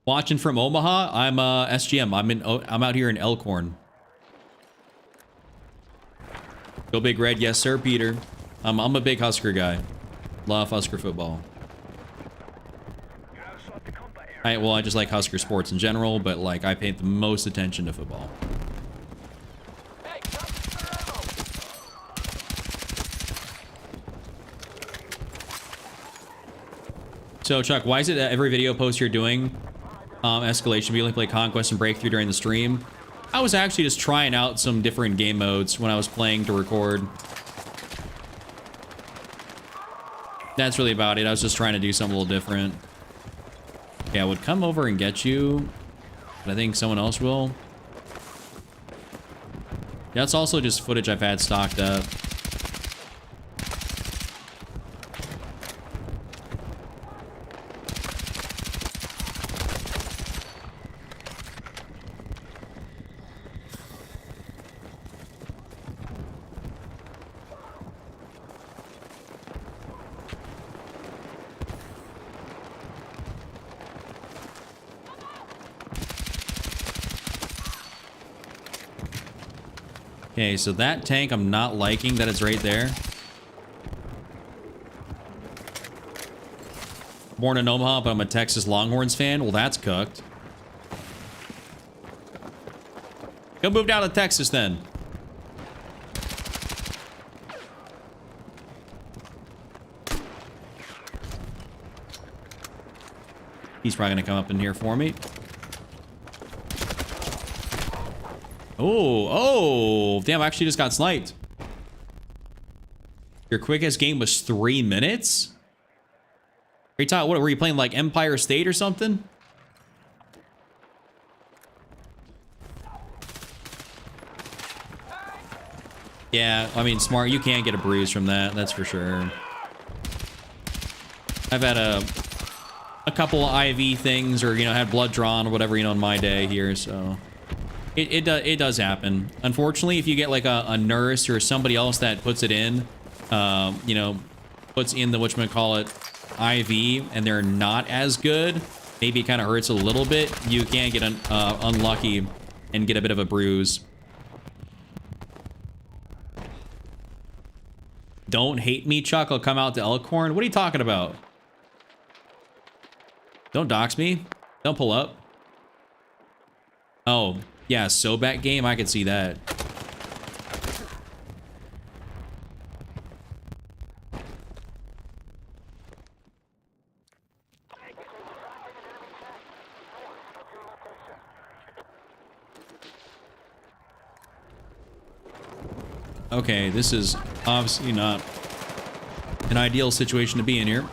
Watching from Omaha, I'm SGM. I'm out here in Elkhorn. Go Big Red, yes sir, Peter. I'm a big Husker guy. Love Husker football. I just like Husker sports in general, but like I pay the most attention to football. So Chuck, why is it that every video post you're doing escalation, we only play Conquest and Breakthrough during the stream? I was actually just trying out some different game modes when I was playing to record. That's really about it. I was just trying to do something a little different. Yeah, I would come over and get you, but I think someone else will. That's also just footage I've had stocked up. Okay, so that tank, I'm not liking that it's right there. Born in Omaha, but I'm a Texas Longhorns fan. Well, that's cooked. Go move down to Texas then. He's probably gonna come up in here for me. Oh, damn, I actually just got sniped. Your quickest game was 3 minutes? Are you talking, what, were you playing like Empire State or something? Yeah, I mean, smart, you can't get a bruise from that, that's for sure. I've had a couple of IV things, or, you know, had blood drawn or whatever, you know, in my day here, so... It does happen. Unfortunately, if you get like a nurse or somebody else that puts it in, you know, puts in the whatchamacallit IV, and they're not as good, maybe it kind of hurts a little bit, you can get unlucky and get a bit of a bruise. Don't hate me, Chuck. I'll come out to Elkhorn. What are you talking about? Don't dox me. Don't pull up. Oh. Yeah, Sobek game, I could see that. Okay, this is obviously not An ideal situation to be in here.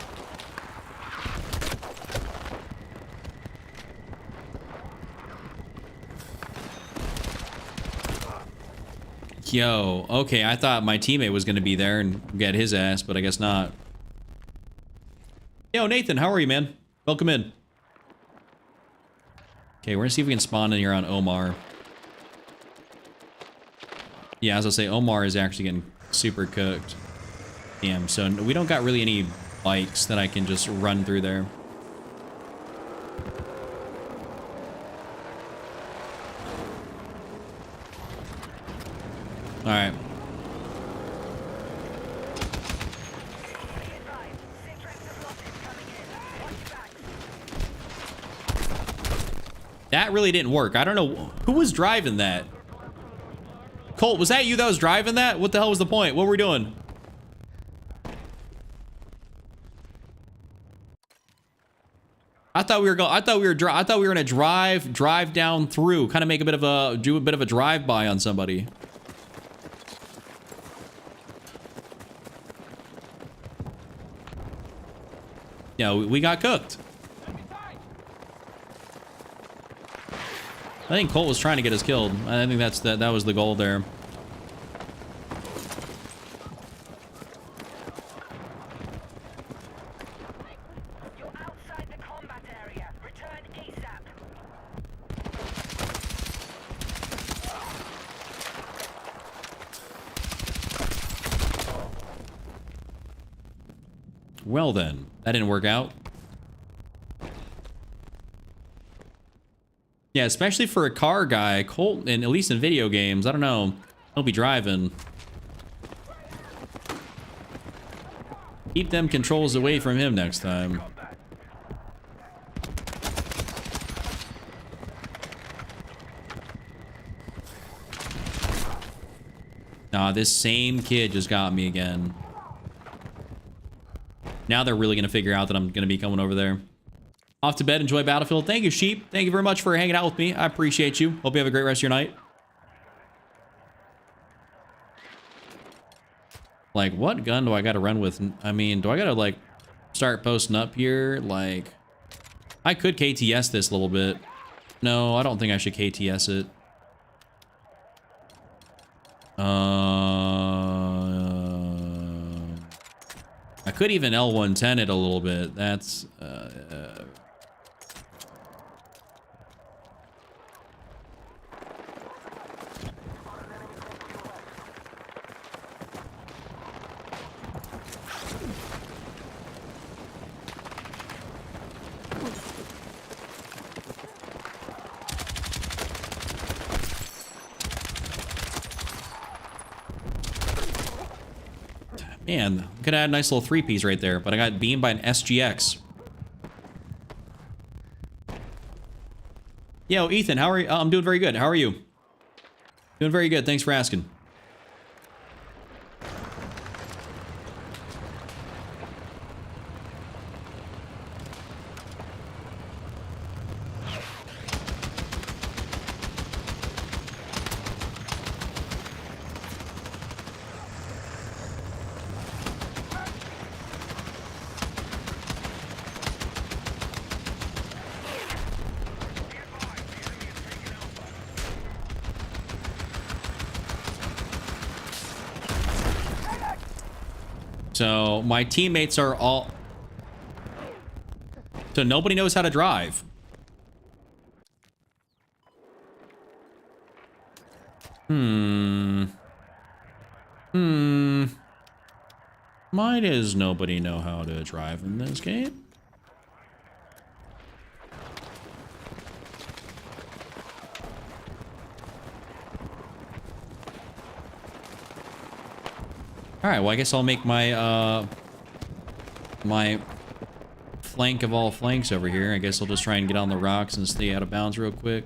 Yo, okay, I thought my teammate was gonna be there and get his ass, but I guess not. Yo, Nathan, how are you, man? Welcome in. Okay, we're gonna see if we can spawn in here on Omar. Yeah, as I say, Omar is actually getting super cooked. Damn, so we don't got really any bikes that I can just run through there. All right. That really didn't work. I don't know who was driving that. Colt, was that you that was driving that? What the hell was the point? What were we doing? I thought we were gonna drive down through, kind of make a bit of a drive-by on somebody. Yeah, we got cooked. I think Colt was trying to get us killed. I think that was the goal there. You're outside the combat area. Return ASAP. Well then, that didn't work out. Yeah, especially for a car guy, Colt, and at least in video games, I don't know, he'll be driving. Keep them controls away from him next time. Nah, this same kid just got me again. Now they're really gonna figure out that I'm gonna be coming over there. Off to bed, enjoy Battlefield. Thank you, Sheep. Thank you very much for hanging out with me. I appreciate you. Hope you have a great rest of your night. Like, what gun do I gotta run with? I mean, do I gotta, like, start posting up here? Like, I could KTS this a little bit. No, I don't think I should KTS it. I could even L110 it a little bit. That's, man, could add a nice little 3-piece right there, but I got beamed by an SGX. Yo, Ethan, how are you? I'm doing very good. How are you? Doing very good. Thanks for asking. So my teammates are all... So nobody knows how to drive. Why does nobody know how to drive in this game? All right, well, I guess I'll make my, my flank of all flanks over here. I guess I'll just try and get on the rocks and stay out of bounds real quick.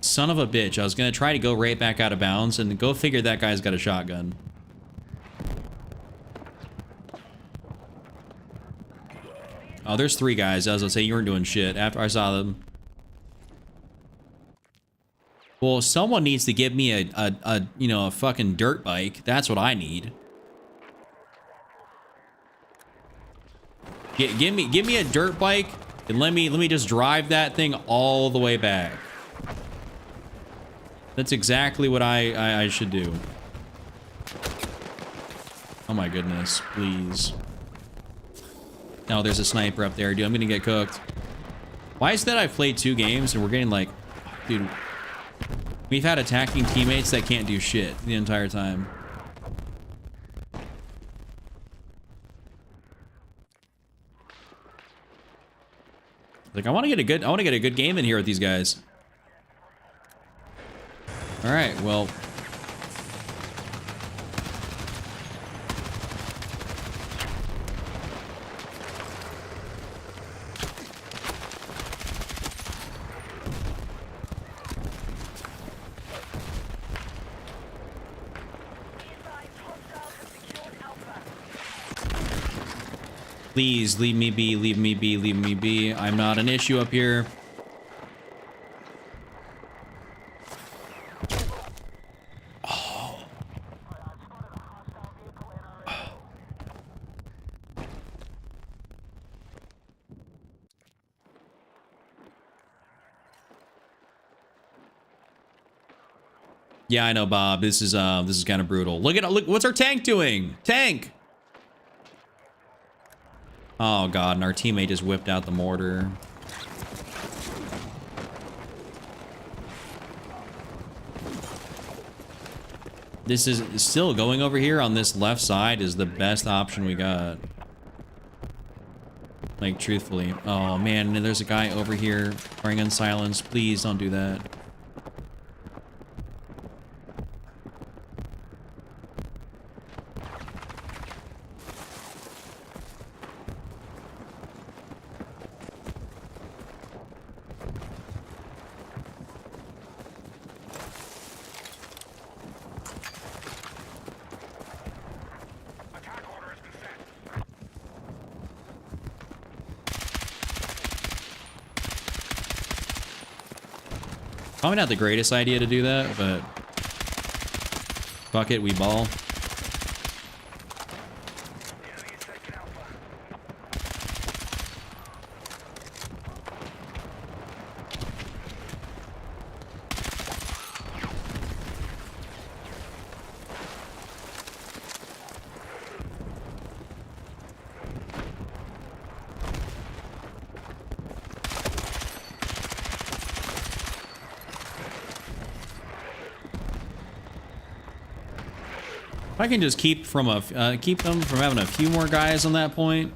Son of a bitch. I was going to try to go right back out of bounds, and go figure that guy's got a shotgun. Oh, there's 3 guys. I was going to say, you weren't doing shit after I saw them. Well, someone needs to give me a you know, a fucking dirt bike. That's what I need. Give me a dirt bike and let me just drive that thing all the way back. That's exactly what I should do. Oh my goodness, please. No, there's a sniper up there, dude. I'm gonna get cooked. Why is that I've played 2 games and we're getting like, dude, we've had attacking teammates that can't do shit the entire time. Like I want to get a good game in here with these guys. All right, well. Please leave me be, leave me be, leave me be. I'm not an issue up here. Oh. Yeah, I know, Bob. This is kind of brutal. Look, what's our tank doing? Tank. Oh god, and our teammate just whipped out the mortar. This is still going over here on this left side is the best option we got. Like, truthfully. Oh man, and there's a guy over here wearing unsilenced. Please don't do that. Probably not the greatest idea to do that, but fuck it, we ball. If I can just keep them from having a few more guys on that point.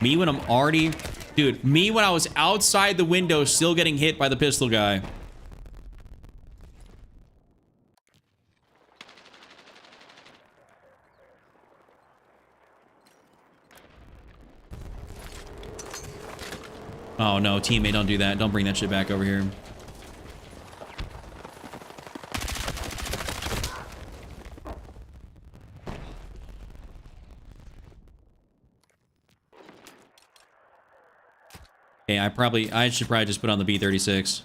Me when I'm already, dude, me when I was outside the window still getting hit by the pistol guy. Oh no, teammate, don't do that. Don't bring that shit back over here. Okay, I should probably just put on the B-36.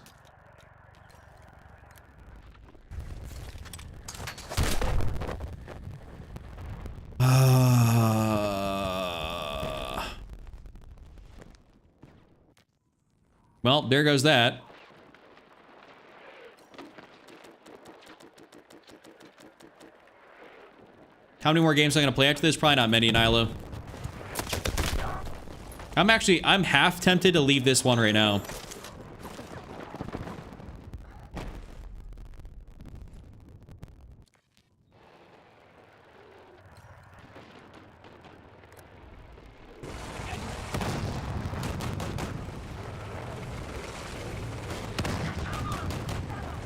Well, there goes that. How many more games am I gonna play after this? Probably not many, Nyla. I'm half tempted to leave this one right now.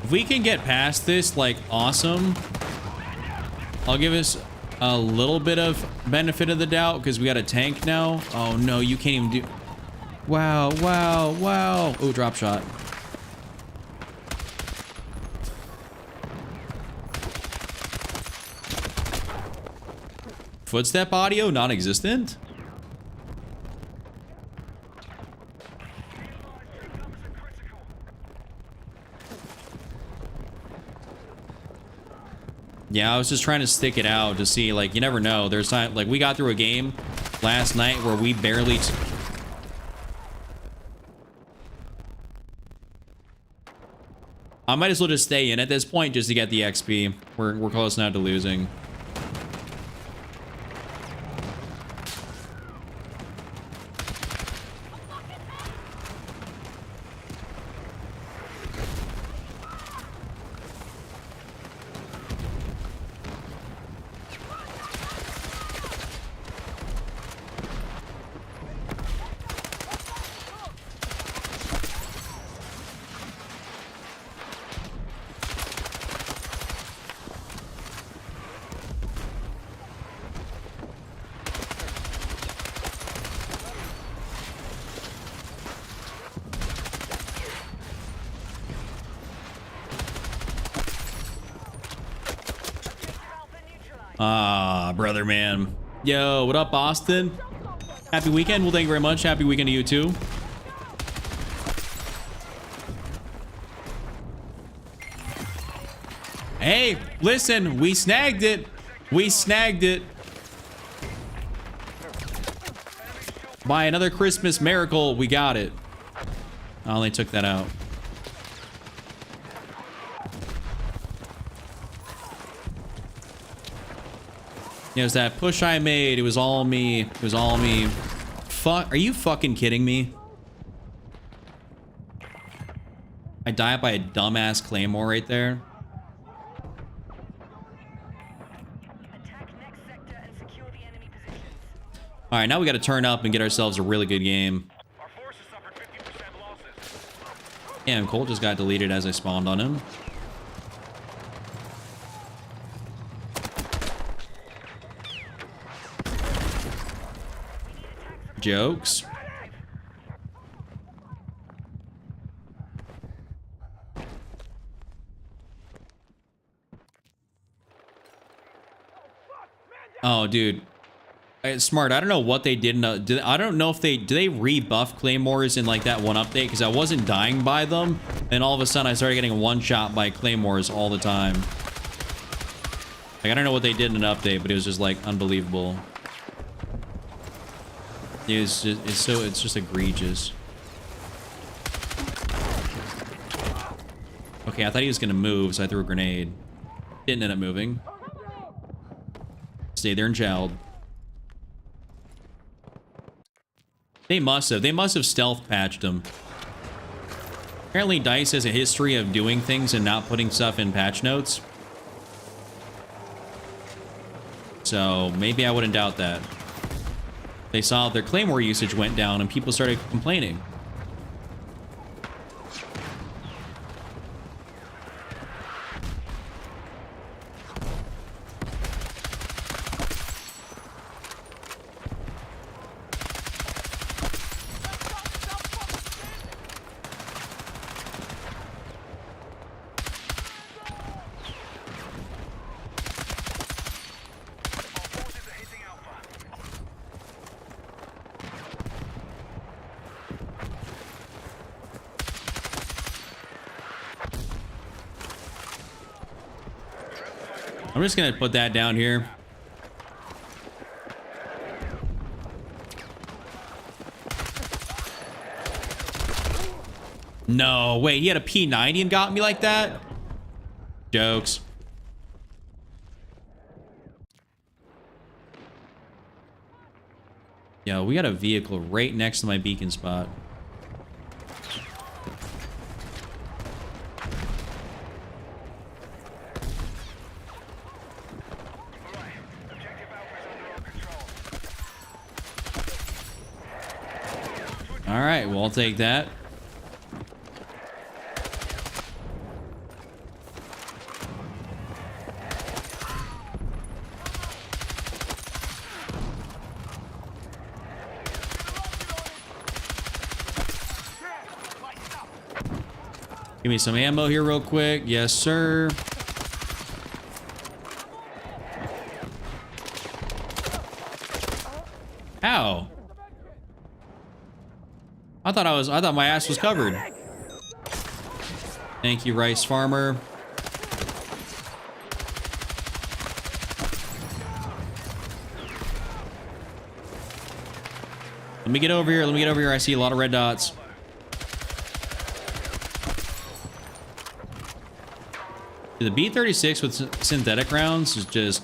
If we can get past this, like, awesome. I'll give us a little bit of benefit of the doubt because we got a tank now. Oh no, you can't even do. Wow, wow, wow. Oh, drop shot. Footstep audio non-existent? Yeah, I was just trying to stick it out to see, like, you never know. There's time, like, we got through a game last night where we barely... I might as well just stay in at this point just to get the XP. We're close now to losing. Ah, brother, man. Yo, what up, Austin? Happy weekend. Well, thank you very much. Happy weekend to you, too. Hey, listen, we snagged it. We snagged it. By another Christmas miracle, we got it. Oh, they took that out. It was that push I made. It was all me. It was all me. Fuck. Are you fucking kidding me? I died by a dumbass claymore right there. Attack next sector and secure the enemy positions. All right, now we got to turn up and get ourselves a really good game. Our forces suffered 50% losses. Yeah, and Cole just got deleted as I spawned on him. Jokes. Oh, dude. Smart. I don't know what they did. I don't know if they... Do they rebuff Claymores in, like, that one update? Because I wasn't dying by them. And all of a sudden, I started getting one-shot by Claymores all the time. Like, I don't know what they did in an update, but it was just, like, unbelievable. It's just egregious. Okay, I thought he was gonna move, so I threw a grenade. Didn't end up moving. Stay there and gelled. They must have stealth patched him. Apparently DICE has a history of doing things and not putting stuff in patch notes. So maybe I wouldn't doubt that. They saw their Claymore usage went down and people started complaining. I'm just gonna put that down here. No, wait, he had a P90 and got me like that? Jokes. Yo, we got a vehicle right next to my beacon spot. All right, well, I'll take that. Give me some ammo here real quick. Yes, sir. Ow. I thought my ass was covered. Thank you, Rice Farmer. Let me get over here. Let me get over here. I see a lot of red dots. The B36 with synthetic rounds is just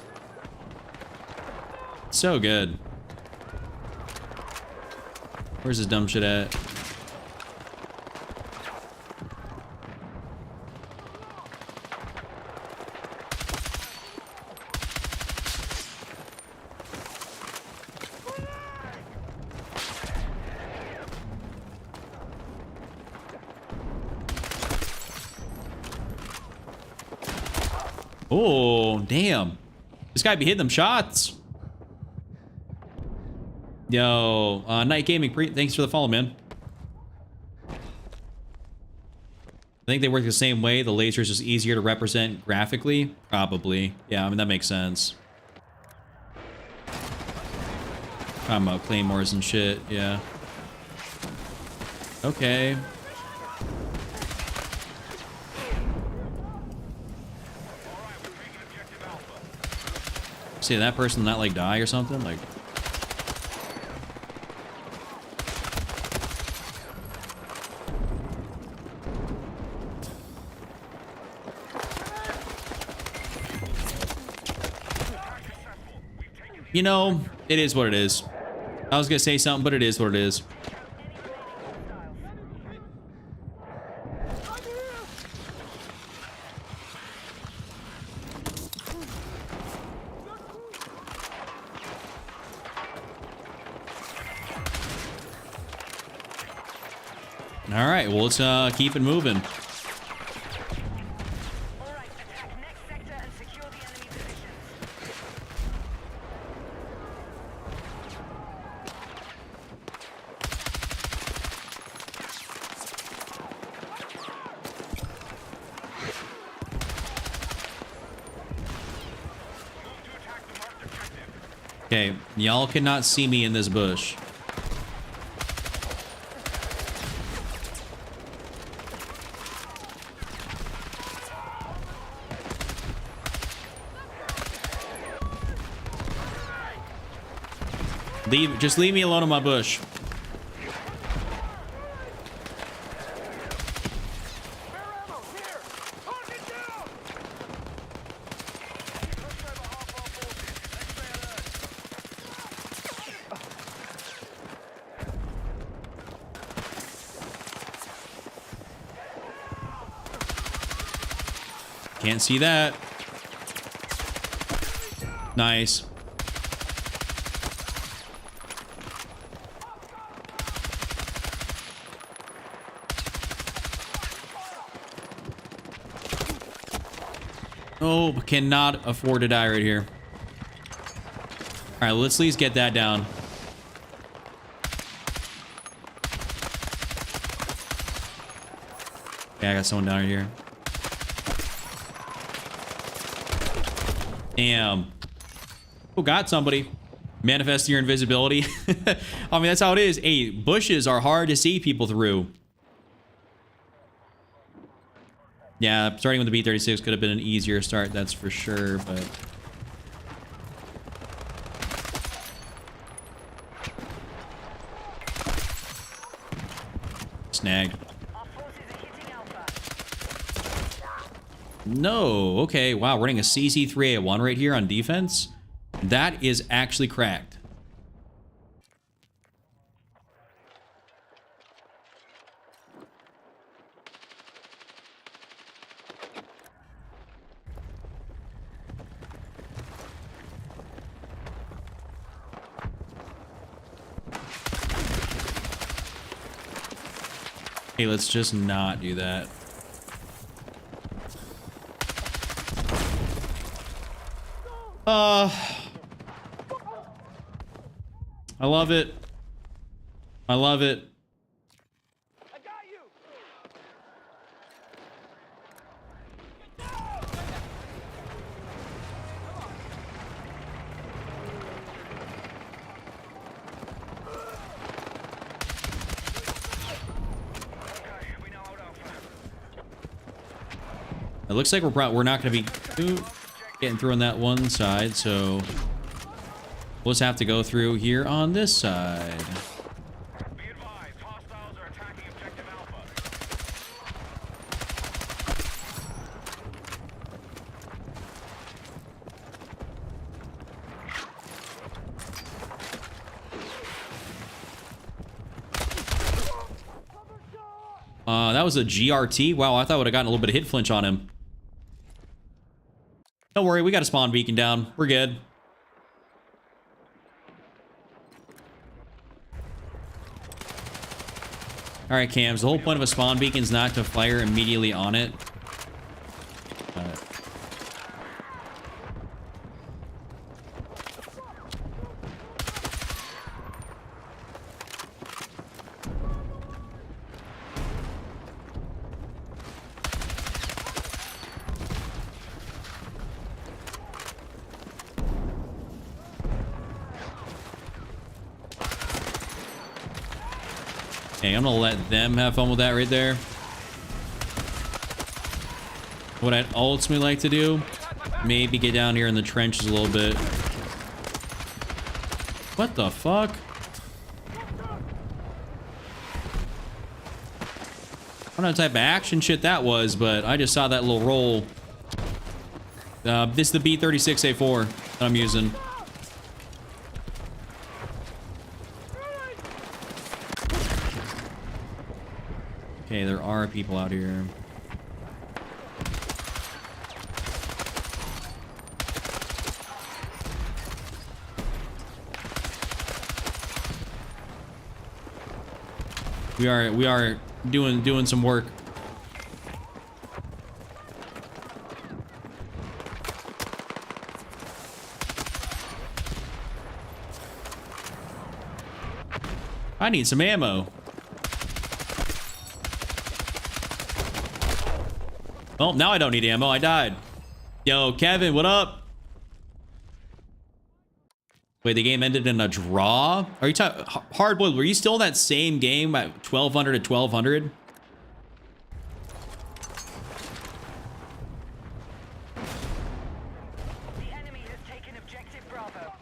so good. Where's this dumb shit at? Oh, damn. This guy be hitting them shots. Yo, Night Gaming, thanks for the follow, man. I think they work the same way. The laser is just easier to represent graphically. Probably. Yeah, I mean, that makes sense. Talking about claymores and shit, yeah. Okay. See that person not like die or something? Like, you know, it is what it is. I was gonna say something, but it is what it is. All right, well, let's keep it moving. All right, attack next sector and secure the enemy positions. Okay, y'all cannot see me in this bush. Just leave me alone in my bush. Can't see that. Nice. Oh, cannot afford to die right here. All right, let's at least get that down. Yeah, I got someone down right here. Damn. Oh, got somebody. Manifest your invisibility. I mean, that's how it is. Hey, bushes are hard to see people through. Yeah, starting with the B36 could have been an easier start, that's for sure, but... Snagged. Our forces are hitting Alpha. No, okay, wow, running a CC3A1 right here on defense? That is actually cracked. Hey, let's just not do that. I love it. I love it. I got you. It looks like we're not going to be getting through on that one side, so we'll just have to go through here on this side. That was a GRT. Wow, I thought I would have gotten a little bit of hit flinch on him. Don't worry, we got a spawn beacon down. We're good. All right, Cams. The whole point of a spawn beacon is not to fire immediately on it. Okay, I'm gonna let them have fun with that right there. What I'd ultimately like to do, maybe get down here in the trenches a little bit. What the fuck? I don't know what type of action shit that was, but I just saw that little roll. This is the B36A4 that I'm using. Okay, there are people out here. We are doing some work. I need some ammo. Well, now I don't need ammo. I died. Yo, Kevin, what up? Wait, the game ended in a draw? Are you talking... Hardboiled, were you still in that same game at 1200 to 1200? The enemy has taken objective Bravo.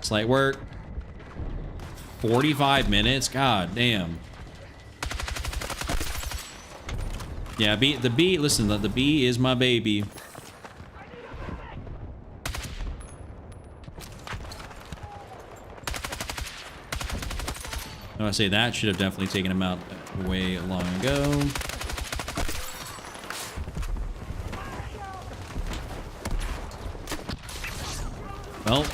Slight work. 45 minutes? God damn. Yeah, the B, listen, the B is my baby. I say that should have definitely taken him out way long ago. Well.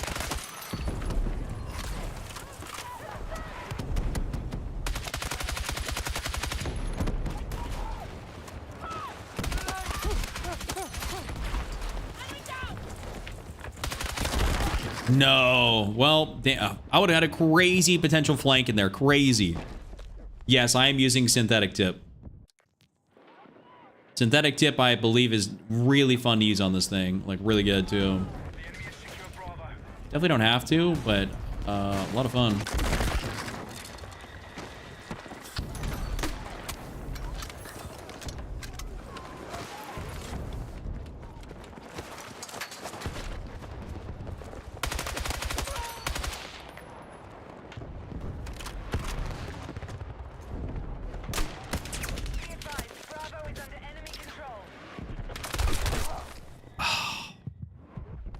No. Well, damn. I would have had a crazy potential flank in there. Crazy. Yes, I am using synthetic tip. Synthetic tip, I believe, is really fun to use on this thing. Like, really good, too. Definitely don't have to, but a lot of fun.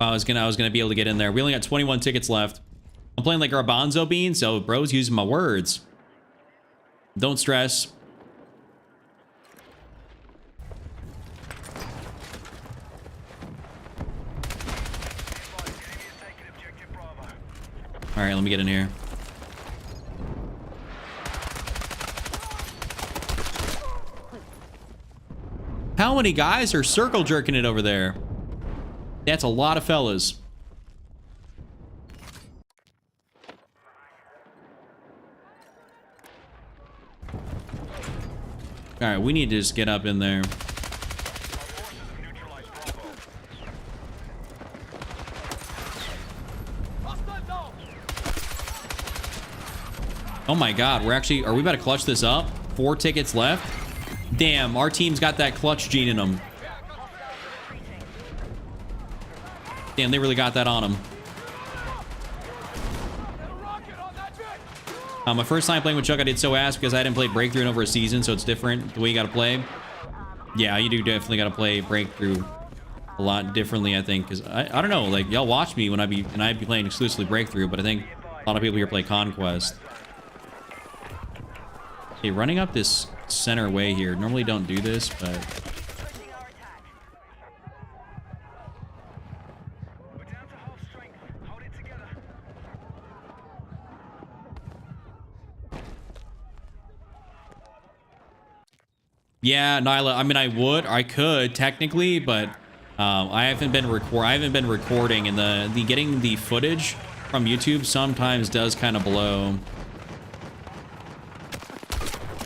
I was gonna be able to get in there. We only got 21 tickets left. I'm playing like Garbanzo Bean, so bro's using my words. Don't stress. All right, let me get in here. How many guys are circle jerking it over there? That's a lot of fellas. All right, we need to just get up in there. Oh my God, are we about to clutch this up? 4 tickets left? Damn, our team's got that clutch gene in them. Damn, they really got that on them. My first time playing with Chuck, I did so ass because I didn't play Breakthrough in over a season, so it's different the way you gotta play. Yeah, you do definitely gotta play Breakthrough a lot differently, I think, because I don't know, like, y'all watch me when I'd be playing exclusively Breakthrough, but I think A lot of people here play Conquest. Okay, running up this center way here. Normally don't do this, but... Splitting our attack. We're down to half strength. Hold it together. Yeah, Nyla, I mean, I could technically, but I haven't been recording, and the getting the footage from YouTube sometimes does kind of blow.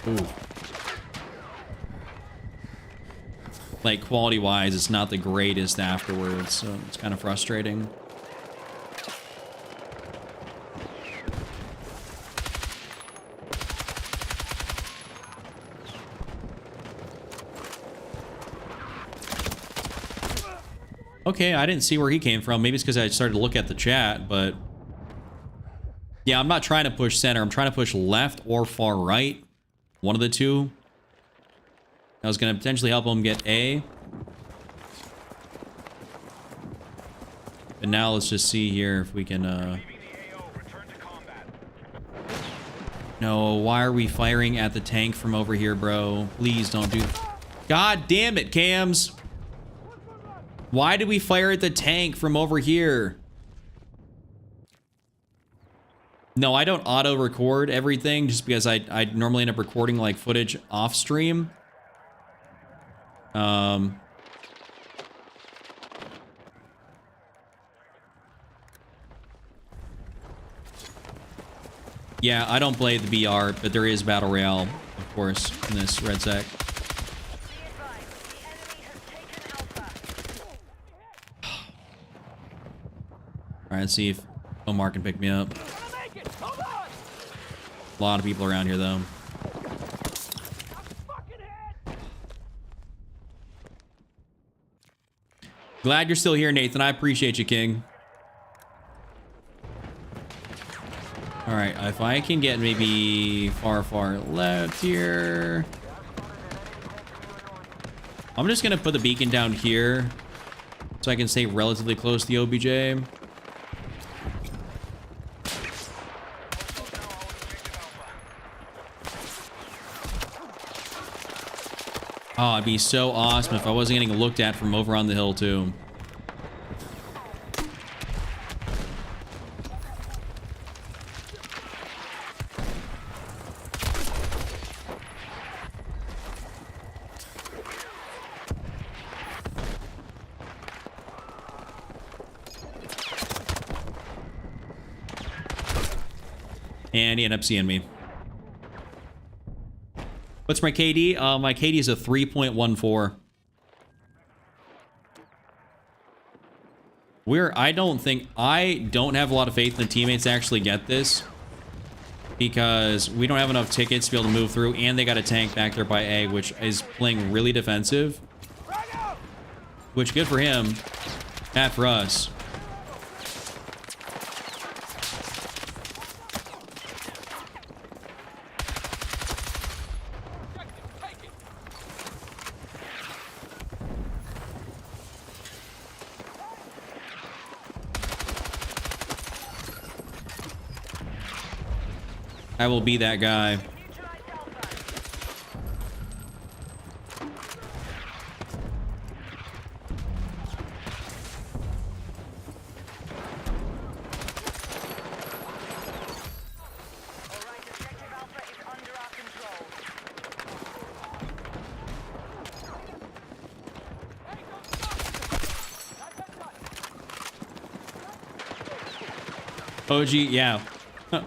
Ooh. Like, quality-wise, it's not the greatest afterwards, so it's kind of frustrating. Okay, I didn't see where he came from. Maybe it's because I started to look at the chat, but... Yeah, I'm not trying to push center. I'm trying to push left or far right. One of the two. I was going to potentially help him get A. And now let's just see here if we can... Leaving the AO. Return to combat. No, why are we firing at the tank from over here, bro? Please don't do... God damn it, Cams! Why did we fire at the tank from over here? No, I don't auto-record everything just because I normally end up recording like footage off stream. Yeah, I don't play the BR, but there is Battle Royale, of course, in this Red Sec. Be advised, the enemy has taken Alpha. Alright, let's see if Omar can pick me up. A lot of people around here, though. Glad you're still here, Nathan. I appreciate you, King. Alright, if I can get maybe far left here. I'm just gonna put the beacon down here so I can stay relatively close to the OBJ. Oh, it'd be so awesome if I wasn't getting looked at from over on the hill, too. And he ended up seeing me. What's my KD? My KD is a 3.14. I don't have a lot of faith in the teammates to actually get this. Because we don't have enough tickets to be able to move through, and they got a tank back there by A, which is playing really defensive. Which, good for him. Bad for us. I will be that guy. Neutralized Alpha. Alright, Objective Alpha is under our control. OG, yeah.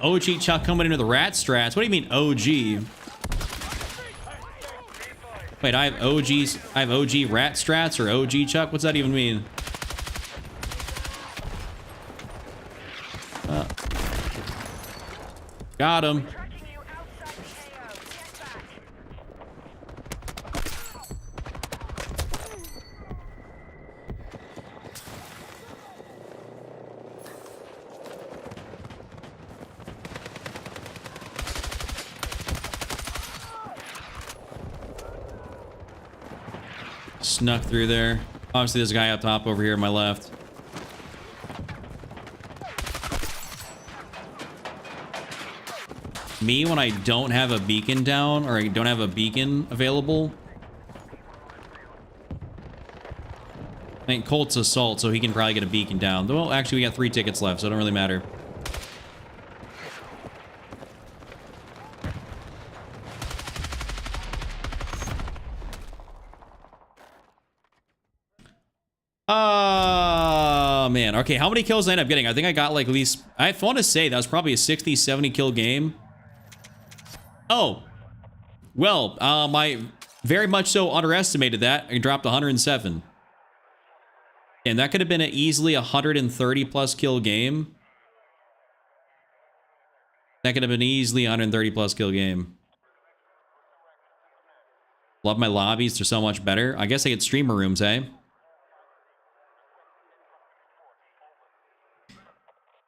OG Chuck coming into the rat strats. What do you mean OG? Wait, I have OG rat strats or OG Chuck? What's that even mean? Got him. Tracking you outside the AO. Get back. Snuck through there. Obviously, there's a guy up top over here on my left. me when I don't have a beacon down or I don't have a beacon available. I think Colt's assault, so he can probably get a beacon down. Well, actually, we got 3 tickets left, so it don't really matter. Man. Okay, how many kills did I end up getting? I think I got like at least, I want to say that was probably a 60, 70 kill game. Oh. Well, I very much so underestimated that. I dropped 107. And that could have been an easily 130 plus kill game. That could have been easily 130 plus kill game. Love my lobbies. They're so much better. I guess I get streamer rooms, eh?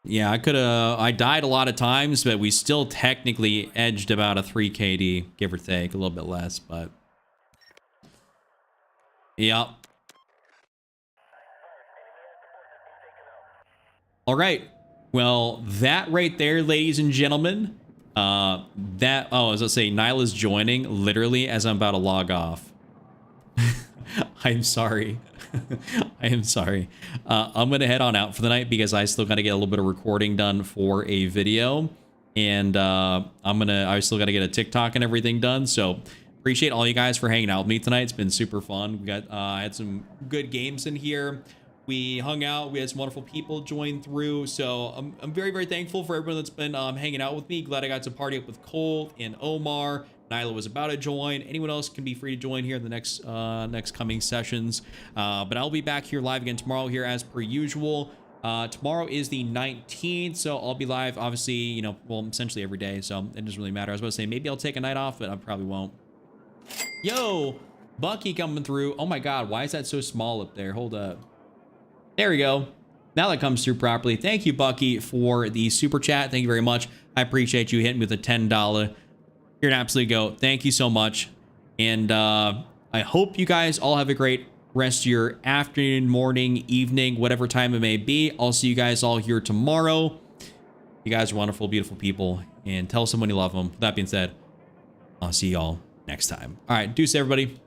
Yeah, I died a lot of times, but we still technically edged about a 3 KD, give or take, a little bit less, but yeah. All right. Well, that right there, ladies and gentlemen, as I say, Nyla's joining literally as I'm about to log off. I'm sorry. I am sorry. I'm going to head on out for the night because I still got to get a little bit of recording done for a video. And I still got to get a TikTok and everything done. So appreciate all you guys for hanging out with me tonight. It's been super fun. We got, I had some good games in here. We hung out. We had some wonderful people join through. So I'm very, very thankful for everyone that's been hanging out with me. Glad I got to party up with Cole and Omar. Nyla was about to join. Anyone else can be free to join here in the next coming sessions. But I'll be back here live again tomorrow here as per usual. Tomorrow is the 19th, so I'll be live, obviously, you know, well, essentially every day, so it doesn't really matter. I was about to say, maybe I'll take a night off, but I probably won't. Yo, Bucky coming through. Oh my God, why is that so small up there? Hold up. There we go. Now that comes through properly. Thank you, Bucky, for the super chat. Thank you very much. I appreciate you hitting me with a $10. You're an absolute go. Thank you so much. And I hope you guys all have a great rest of your afternoon, morning, evening, whatever time it may be. I'll see you guys all here tomorrow. You guys are wonderful, beautiful people. And tell someone you love them. With that being said, I'll see y'all next time. All right, deuce, everybody.